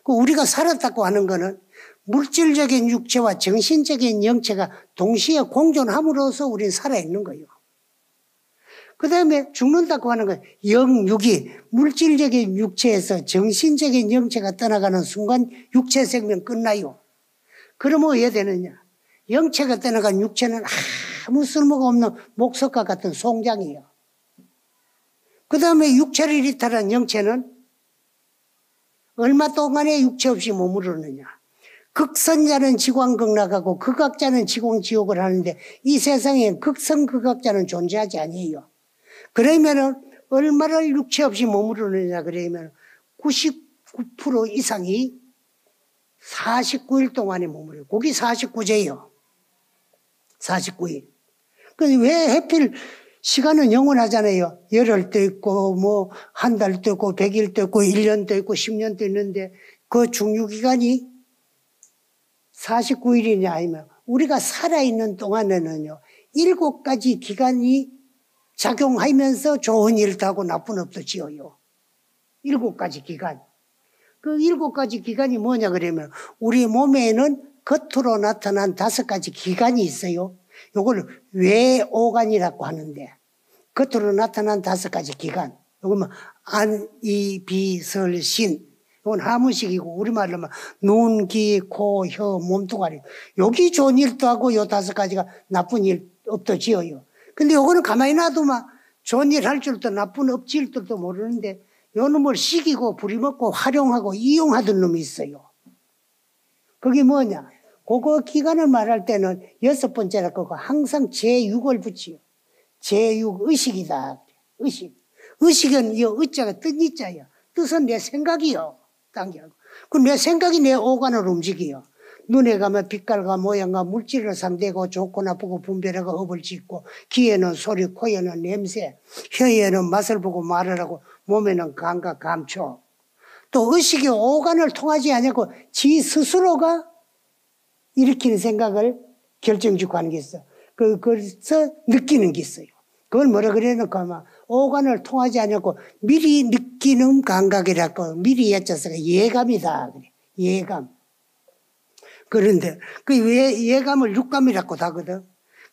우리가 살았다고 하는 거는 물질적인 육체와 정신적인 영체가 동시에 공존함으로써 우리는 살아있는 거예요. 그 다음에 죽는다고 하는 건 영육이 물질적인 육체에서 정신적인 영체가 떠나가는 순간 육체 생명 끝나요. 그러면 왜 되느냐? 영체가 떠나간 육체는 아무 쓸모가 없는 목석과 같은 송장이에요. 그 다음에 육체를 이탈한 영체는 얼마 동안에 육체 없이 머무르느냐? 극선자는 지광극 나가고 극악자는 지공지옥을 하는데 이 세상에 극선극악자는 존재하지 아니에요. 그러면은 얼마를 육체 없이 머무르느냐 그러면 99% 이상이 49일 동안에 머무르요. 거기 49제예요. 49일. 근데 왜 하필 시간은 영원하잖아요. 열흘도 있고 뭐 한 달도 있고 100일도 있고 1년도 있고 10년도 있는데 그 중유기간이 49일이냐 아니면 우리가 살아있는 동안에는요 7가지 기간이 작용하면서 좋은 일도 하고 나쁜 업도 지어요. 7가지 기간. 그 7가지 기간이 뭐냐 그러면 우리 몸에는 겉으로 나타난 5가지 기간이 있어요. 요걸 외오간이라고 하는데 겉으로 나타난 5가지 기간. 요거는 안, 이, 비, 설, 신. 이건 하문식이고 우리말로 눈, 귀, 코, 혀, 몸뚱아리. 여기 좋은 일도 하고 요 5가지가 나쁜 일 업도 지어요. 근데 요거는 가만히 놔두면 좋은 일 할 줄도 나쁜 업 지을 줄도 모르는데 요 놈을 시기고 부리먹고 활용하고 이용하던 놈이 있어요. 그게 뭐냐? 그거 기간을 말할 때는 6번째라 그거 항상 제6을 붙이요. 제6 의식이다. 의식. 의식은 이 의자가 뜻 이자예요. 뜻은 내 생각이요. 당겨하고. 그 내 생각이 내 오간을 움직여요. 눈에 가면 빛깔과 모양과 물질을 상대하고 좋고 나쁘고 분별하고 업을 짓고 귀에는 소리, 코에는 냄새, 혀에는 맛을 보고 말을 하고 몸에는 감각, 감촉. 또 의식이 오간을 통하지 않고 지 스스로가 일으키는 생각을 결정짓고 하는 게 있어. 그래서 느끼는 게 있어요. 그걸 뭐라 그래놓고 아마 오간을 통하지 않고 미리 느끼는 감각이라고 미리 예자서가 예감이다. 그래. 예감. 그런데 그 예감을 육감이라고 하거든.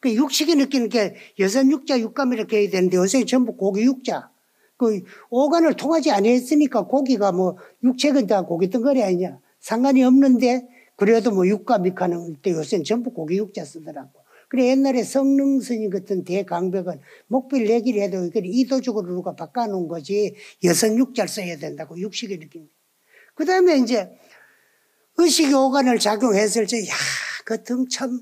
그 육식이 느끼는 게 여섯 육자 육감이라고 해야 되는데 요새 전부 고기 육자. 그 오간을 통하지 않았으니까 고기가 뭐 육체가 다 고기 덩어리 아니냐. 상관이 없는데 그래도 뭐 육감 육하는 때 요새는 전부 고기 육자 쓰더라고. 그래 옛날에 성능스님 같은 대강백은 목필 내기를 해도 이도적으로 누가 바꿔놓은 거지 여섯 육자를 써야 된다고 육식이 느낀다. 그 다음에 이제 의식이 오간을 작용했을 때 야, 그 등 참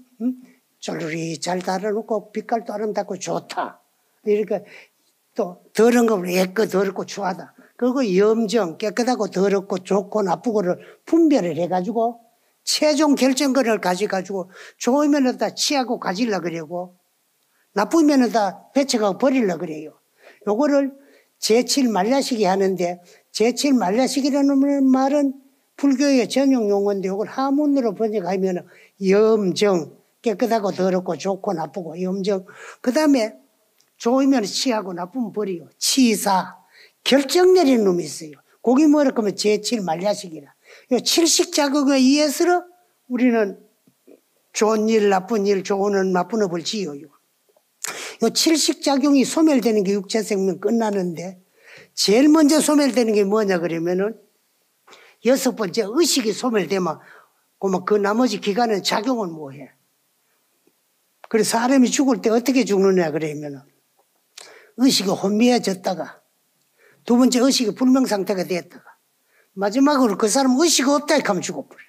쫄르리 잘 달아놓고 빛깔도 아름답고 좋다. 이러니까 또 더러운 거 예껏 더럽고 추하다. 그리고 염정 깨끗하고 더럽고 좋고 나쁘고를 분별을 해가지고 최종 결정권을 가져가지고 좋으면 다 취하고 가지려 그러고 나쁘면 다 배척하고 버리려 그래요. 요거를 제7 말라시기 하는데 제7 말라시기라는 말은 불교의 전용 용어인데 이걸 하문으로 번역하면 염정 깨끗하고 더럽고 좋고 나쁘고 염정 그 다음에 좋으면 취하고 나쁘면 버리요. 치사 결정 내리는 놈이 있어요. 그게 뭐라 하면 제7 말라시기라. 이 칠식 자극에 의해서 우리는 좋은 일, 나쁜 일, 좋은 나쁜 업을 지어요. 이 칠식 작용이 소멸되는 게 육체 생명 끝나는데 제일 먼저 소멸되는 게 뭐냐 그러면은 6번째 의식이 소멸되면 그 나머지 기간은 작용을 못해. 그래서 사람이 죽을 때 어떻게 죽느냐 그러면은 의식이 혼미해졌다가 두 번째 의식이 불명상태가 됐다가 마지막으로 그 사람 의식이 없다 하면 죽어버려요.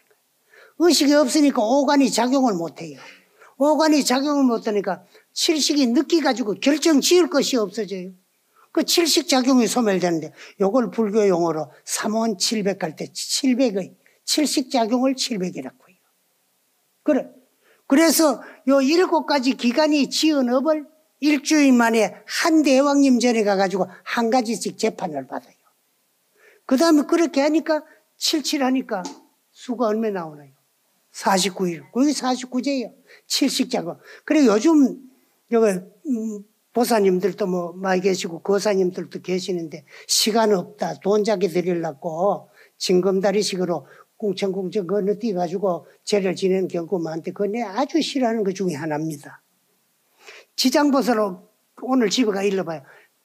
의식이 없으니까 오간이 작용을 못해요. 오간이 작용을 못하니까 칠식이 느끼가지고 결정 지을 것이 없어져요. 그 칠식 작용이 소멸되는데 요걸 불교 용어로 삼원 700 할 때 700의 칠식 작용을 700이라고 해요. 그래. 그래서 요 7가지 기간이 지은 업을 일주일 만에 한 대왕님 전에 가가지고 한 가지씩 재판을 받아요. 그 다음에 그렇게 하니까 77 하니까 수가 얼마 나오나요? 49일. 그게 49제예요. 칠식작업. 그래 요즘 여기 보사님들도 뭐 많이 계시고 거사님들도 계시는데 시간 없다. 돈 자기 드리려고 징검다리식으로 꿍청꿍청 건너뛰어가지고 제를 지내는 경우가 많은데 그거 내가 아주 싫어하는 것 중에 하나입니다. 지장보살로 오늘 집에 가 읽어봐요.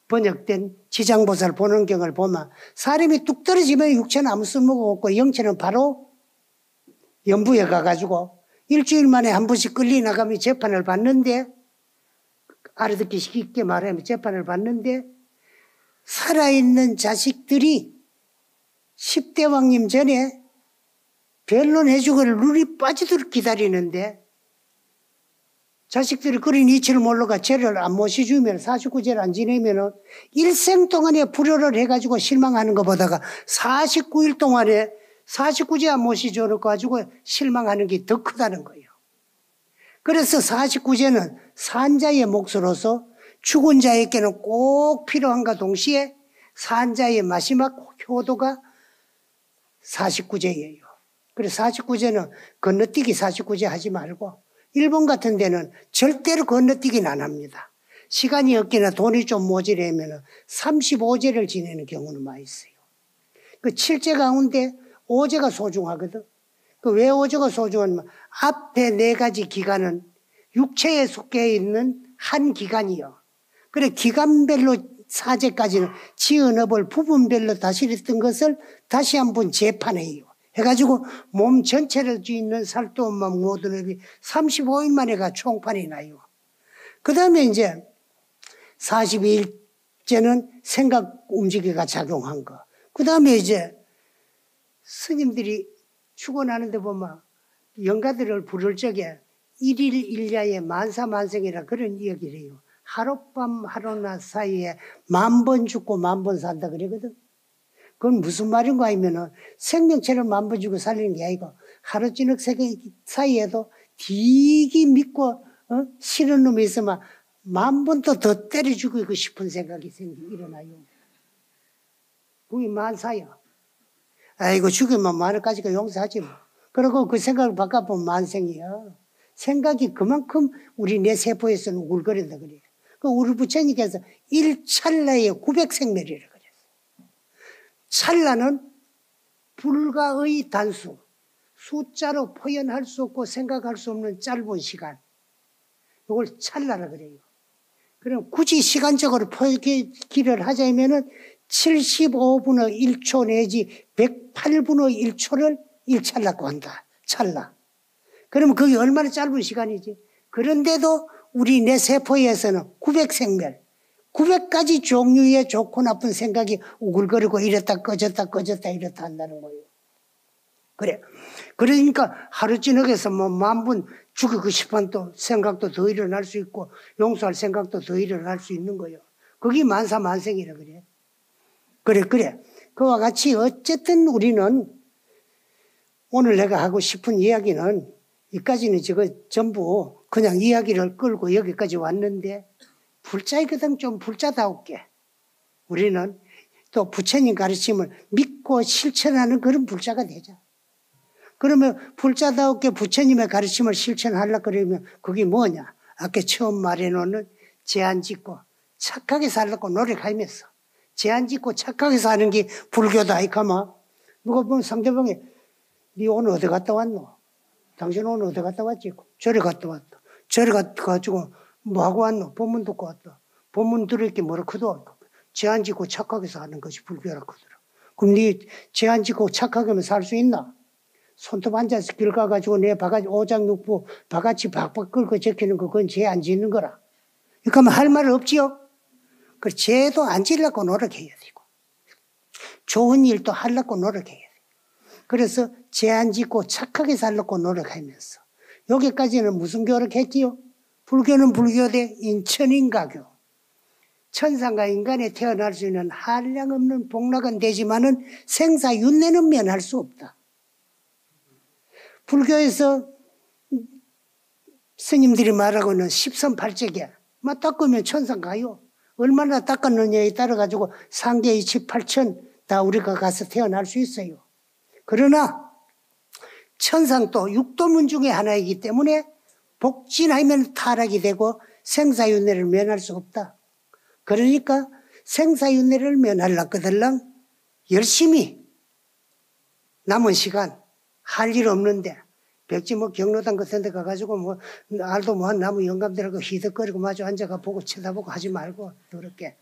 번역된 지장보살 보는 경을 보면 사람이 뚝 떨어지면 육체는 아무 쓸모가 없고 영체는 바로 연부에 가가지고 일주일 만에 한 번씩 끌리 나가면 재판을 받는데 알아듣기 쉽게 말하면 재판을 받는데 살아있는 자식들이 10대 왕님 전에 변론해주고를 눈이 빠지도록 기다리는데 자식들이 그런 이치를 모르가 죄를 안 모셔주면 49제를 안 지내면 일생 동안에 불효를 해가지고 실망하는 것보다가 49일 동안에 49제 안 모셔줘가지고 실망하는 게 더 크다는 거예요. 그래서 49제는 산자의 몫으로서 죽은 자에게는 꼭 필요한가 동시에 산자의 마지막 효도가 49제예요. 그래서 49제는 건너뛰기 49제 하지 말고 일본 같은 데는 절대로 건너뛰기는 안 합니다. 시간이 없거나 돈이 좀 모자라면 35제를 지내는 경우는 많이 있어요. 그 7제 가운데 5제가 소중하거든. 그 왜 5제가 소중하냐면 앞에 4가지 기간은 육체에 속해 있는 한 기간이요. 그래 기간별로 4제까지는 지은업을 부분별로 다시 했던 것을 다시 한번 재판해요. 해가지고 몸 전체를 쥐는 살도음만 모든 업이 35일 만에가 총판이 나요. 그 다음에 이제 42일째는 생각 움직이가 작용한 거. 그 다음에 이제 스님들이 축원하는데 보면 영가들을 부를 적에 일일 일야에 만사만생이라 그런 이야기를 해요. 하룻밤 하루낮 사이에 10,000번 죽고 10,000번 산다 그러거든. 그건 무슨 말인가 하면은 생명체를 10,000번 주고 살리는 게 아니고 하루 저녁 사이에도 되게 믿고 싫은 놈이 있으면 10,000번도 더 때려 죽이고 싶은 생각이 일어나요. 그게 만사야. 아이고 죽이면 만원까지가 용서하지 뭐. 그리고 그 생각을 바꿔보면 만생이야. 생각이 그만큼 우리 내 세포에서는 우글거린다 그래요. 그 우리 부처님께서 1찰나에 900생멸이라 그랬어요. 찰나는 불가의 단수. 숫자로 표현할 수 없고 생각할 수 없는 짧은 시간. 이걸 찰나라 그래요. 그럼 굳이 시간적으로 표기를 하자면은 75분의 1초 내지 108분의 1초를 1찰나고 한다. 찰나. 그러면 그게 얼마나 짧은 시간이지. 그런데도 우리 내 세포에서는 900생멸, 900가지 종류의 좋고 나쁜 생각이 우글거리고 이랬다 꺼졌다 이랬다 한다는 거예요. 그래. 그러니까 하루 저녁에서 뭐 10,000번 죽이고 싶은 또 생각도 더 일어날 수 있고 용서할 생각도 더 일어날 수 있는 거예요. 그게 만사만생이라 그래. 그래. 그와 같이 어쨌든 우리는 오늘 내가 하고 싶은 이야기는 여기까지는 저거 전부 그냥 이야기를 끌고 여기까지 왔는데 불자이거든. 좀 불자다울게. 우리는 또 부처님 가르침을 믿고 실천하는 그런 불자가 되자. 그러면 불자다울게 부처님의 가르침을 실천하려고 그러면 그게 뭐냐. 아까 처음 말해놓는 제한 짓고 착하게 살려고 노력하면서 제한 짓고 착하게 사는 게 불교다 이카마. 누가 보면 상대방이 니 오늘 어디 갔다 왔노? 당신 오늘 어디 갔다 왔지? 절에 갔다 왔다. 절에 가가지고 뭐 하고 왔노? 법문 듣고 왔다. 법문 들을 게 뭐라 크도 제한 짓고 착하게 사는 것이 불교라고 하더라. 그럼 니 제한 짓고 착하게 살 수 있나? 손톱 앉아서 길 가가지고 내 바가지 오장육부 바가지 박박 끌고 적히는 거 그건 죄 안 짓는 거라. 그러니까 할 말 없지요? 그 죄도 안 지려고 노력해야 되고 좋은 일도 하려고 노력해야 돼. 그래서 죄 안 짓고 착하게 살려고 노력하면서 여기까지는 무슨 교를 했지요? 불교는 불교대 인천인가교. 천상과 인간에 태어날 수 있는 한량없는 복락은 되지만은 생사윤회는 면할 수 없다. 불교에서 스님들이 말하고는 십선팔적이야. 막 닦으면 천상 가요. 얼마나 닦았느냐에 따라가지고 상계 28천 다 우리가 가서 태어날 수 있어요. 그러나 천상도 육도문 중에 하나이기 때문에 복진하면 타락이 되고 생사윤회를 면할 수 없다. 그러니까 생사윤회를 면하려거들랑 열심히 남은 시간 할 일 없는데 백지 뭐 경로당 같은 데 가가지고 뭐 알도 뭐 나무 영감들하고 히덕거리고 마주 앉아가 보고 쳐다보고 하지 말고 더럽게.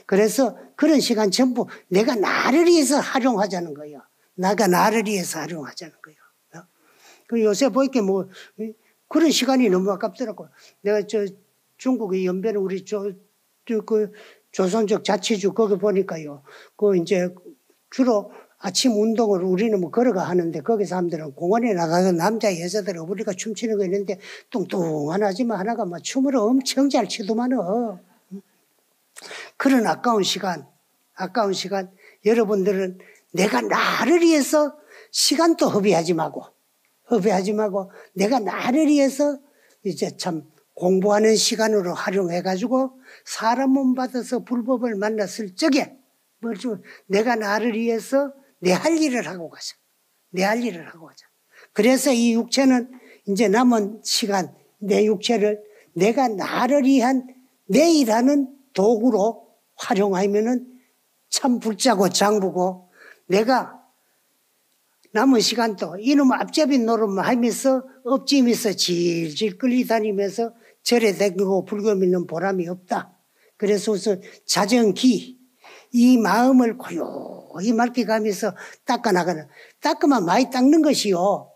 그래서 그런 시간 전부 내가 나를 위해서 활용하자는 거예요. 나를 위해서 활용하자는 거예요. 그 요새 보니까 뭐 그런 시간이 너무 아깝더라고. 내가 저 중국의 연변 우리 그 조선족 자치주 거기 보니까요. 그 이제 주로 아침 운동을 우리는 뭐 걸어가 하는데 거기 사람들은 공원에 나가서 남자 여자들 우리가 춤추는 거 있는데 뚱뚱한 아줌마 하나가 막 춤을 엄청 잘 추더만은. 그런 아까운 시간 여러분들은 내가 나를 위해서 시간도 허비하지 말고 내가 나를 위해서 이제 참 공부하는 시간으로 활용해가지고 사람 몸 받아서 불법을 만났을 적에 내가 나를 위해서 내 할 일을 하고 가자. 그래서 이 육체는 이제 남은 시간, 내 육체를 내가 나를 위한 내일하는 도구로 활용하면은 참 불자고 장부고, 내가 남은 시간도 이놈 앞잡이 노릇만 하면서 엎지면서 질질 끌리다니면서 절에 다니고 불교 믿는 보람이 없다. 그래서 우선 자정기, 이 마음을 고요히 맑게 가면서 닦아나가는, 닦으면 많이 닦는 것이요.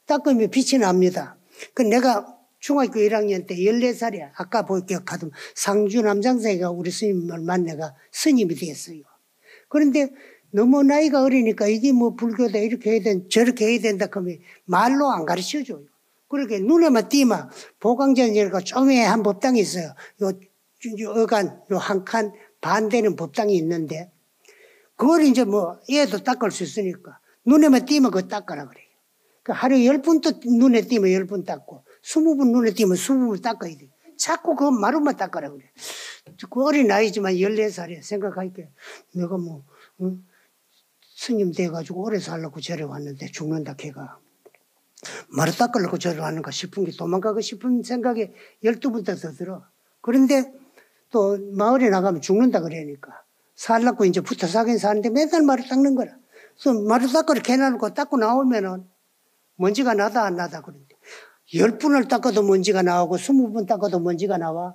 닦으면 빛이 납니다. 그 내가 중학교 1학년 때 14살이야. 아까 기억하던 상주 남장사가 우리 스님을 만나가 스님이 됐어요. 그런데 너무 나이가 어리니까 이게 뭐 불교다 이렇게 해야 된다 저렇게 해야 된다 그러면 말로 안 가르쳐줘요. 그렇게 눈에만 띄면 보강전이라고 좀에 한 법당이 있어요. 요 어간 요 한 칸 반 되는 법당이 있는데 그걸 이제 뭐 얘도 닦을 수 있으니까 눈에만 띄면 그거 닦아라 그래요. 그 하루에 10분 또 눈에 띄면 10분 닦고 20분 눈에 띄면 20분 닦아야 돼. 자꾸 그 마루만 닦아라 그래. 그 어린 나이지만 14살이야. 생각하니까 내가 뭐 스님 돼가지고 오래 살려고 절에 왔는데 죽는다 걔가. 마루 닦으려고 절에 왔는가 싶은 게 도망가고 싶은 생각에 12번 더 들어. 그런데 또 마을에 나가면 죽는다 그러니까 살려고 이제 붙어 사긴 사는데 맨날 마루 닦는 거라. 그래서 마루 닦으러 개놔놓고 닦고 나오면은 먼지가 나다 안 나다 그런데 10분을 닦아도 먼지가 나오고 20분 닦아도 먼지가 나와.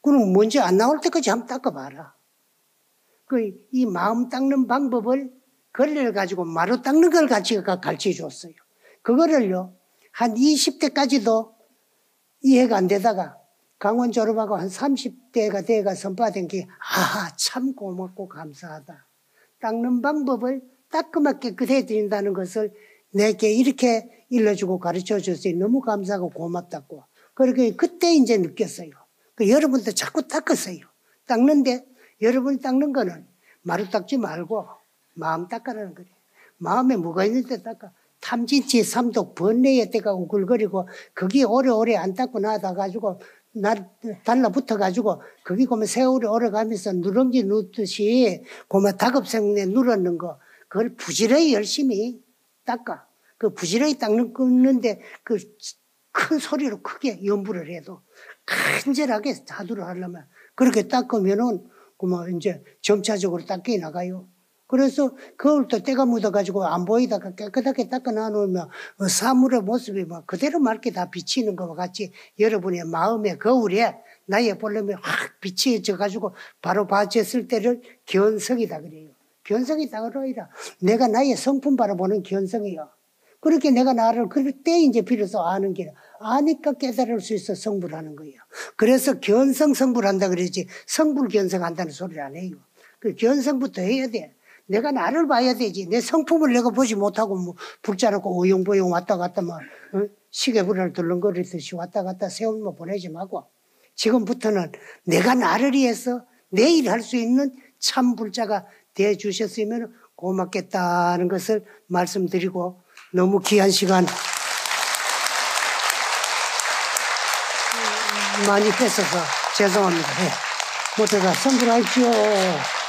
그럼 먼지 안 나올 때까지 한번 닦아봐라. 이 마음 닦는 방법을 걸레를 가지고 마루 닦는 걸 같이 가르쳐 줬어요. 그거를요, 한 20대까지도 이해가 안 되다가 강원 졸업하고 한 30대가 돼가 선파된 게, 참 고맙고 감사하다. 닦는 방법을 닦으면 깨끗해진다는 것을 내게 이렇게 일러주고 가르쳐 줬어요. 너무 감사하고 고맙다고. 그렇게 그때 이제 느꼈어요. 여러분도 자꾸 닦으세요. 닦는데 여러분이 닦는 거는 마루 닦지 말고 마음 닦아라는 거예요. 마음에 뭐가 있는데 닦아. 탐진치 삼독 번뇌의 때가 우글거리고 거기 오래오래 안 닦고 나다가지고 달라붙어가지고 거기 보면 세월이 오래가면서 누렁지 누듯이 고마 다급생내 누렀는 거 그걸 부지런히 열심히 닦아. 그 부지런히 닦는데 그 큰 소리로 크게 연부를 해도 간절하게 자두를 하려면 그렇게 닦으면은 그뭐 이제 점차적으로 닦여 나가요. 그래서 거울도 때가 묻어가지고 안 보이다가 깨끗하게 닦아 놔놓으면 사물의 모습이 막 그대로 맑게 다 비치는 것과 같이 여러분의 마음의 거울에 나의 볼륨이 확 비치져가지고 바로 봐졌을 때를 견성이다 그래요. 견성이다 그러이라. 내가 나의 성품 바라보는 견성이요. 그렇게 내가 나를 그럴 때 이제 비로소 아는 게 아니까 깨달을 수 있어 성불하는 거예요. 그래서 견성 성불한다 그러지 성불 견성한다는 소리를 안 해요. 그 견성부터 해야 돼. 내가 나를 봐야 되지. 내 성품을 내가 보지 못하고 뭐 붙잡고 오용보용 왔다 갔다 막 시계불을 들렁거리듯이 왔다 갔다 세월만 보내지 말고 지금부터는 내가 나를 위해서 내일 할 수 있는 참 불자가 되어 주셨으면 고맙겠다는 것을 말씀드리고 너무 귀한 시간 많이 뺏어서 죄송합니다. 모두가 성불하십시오.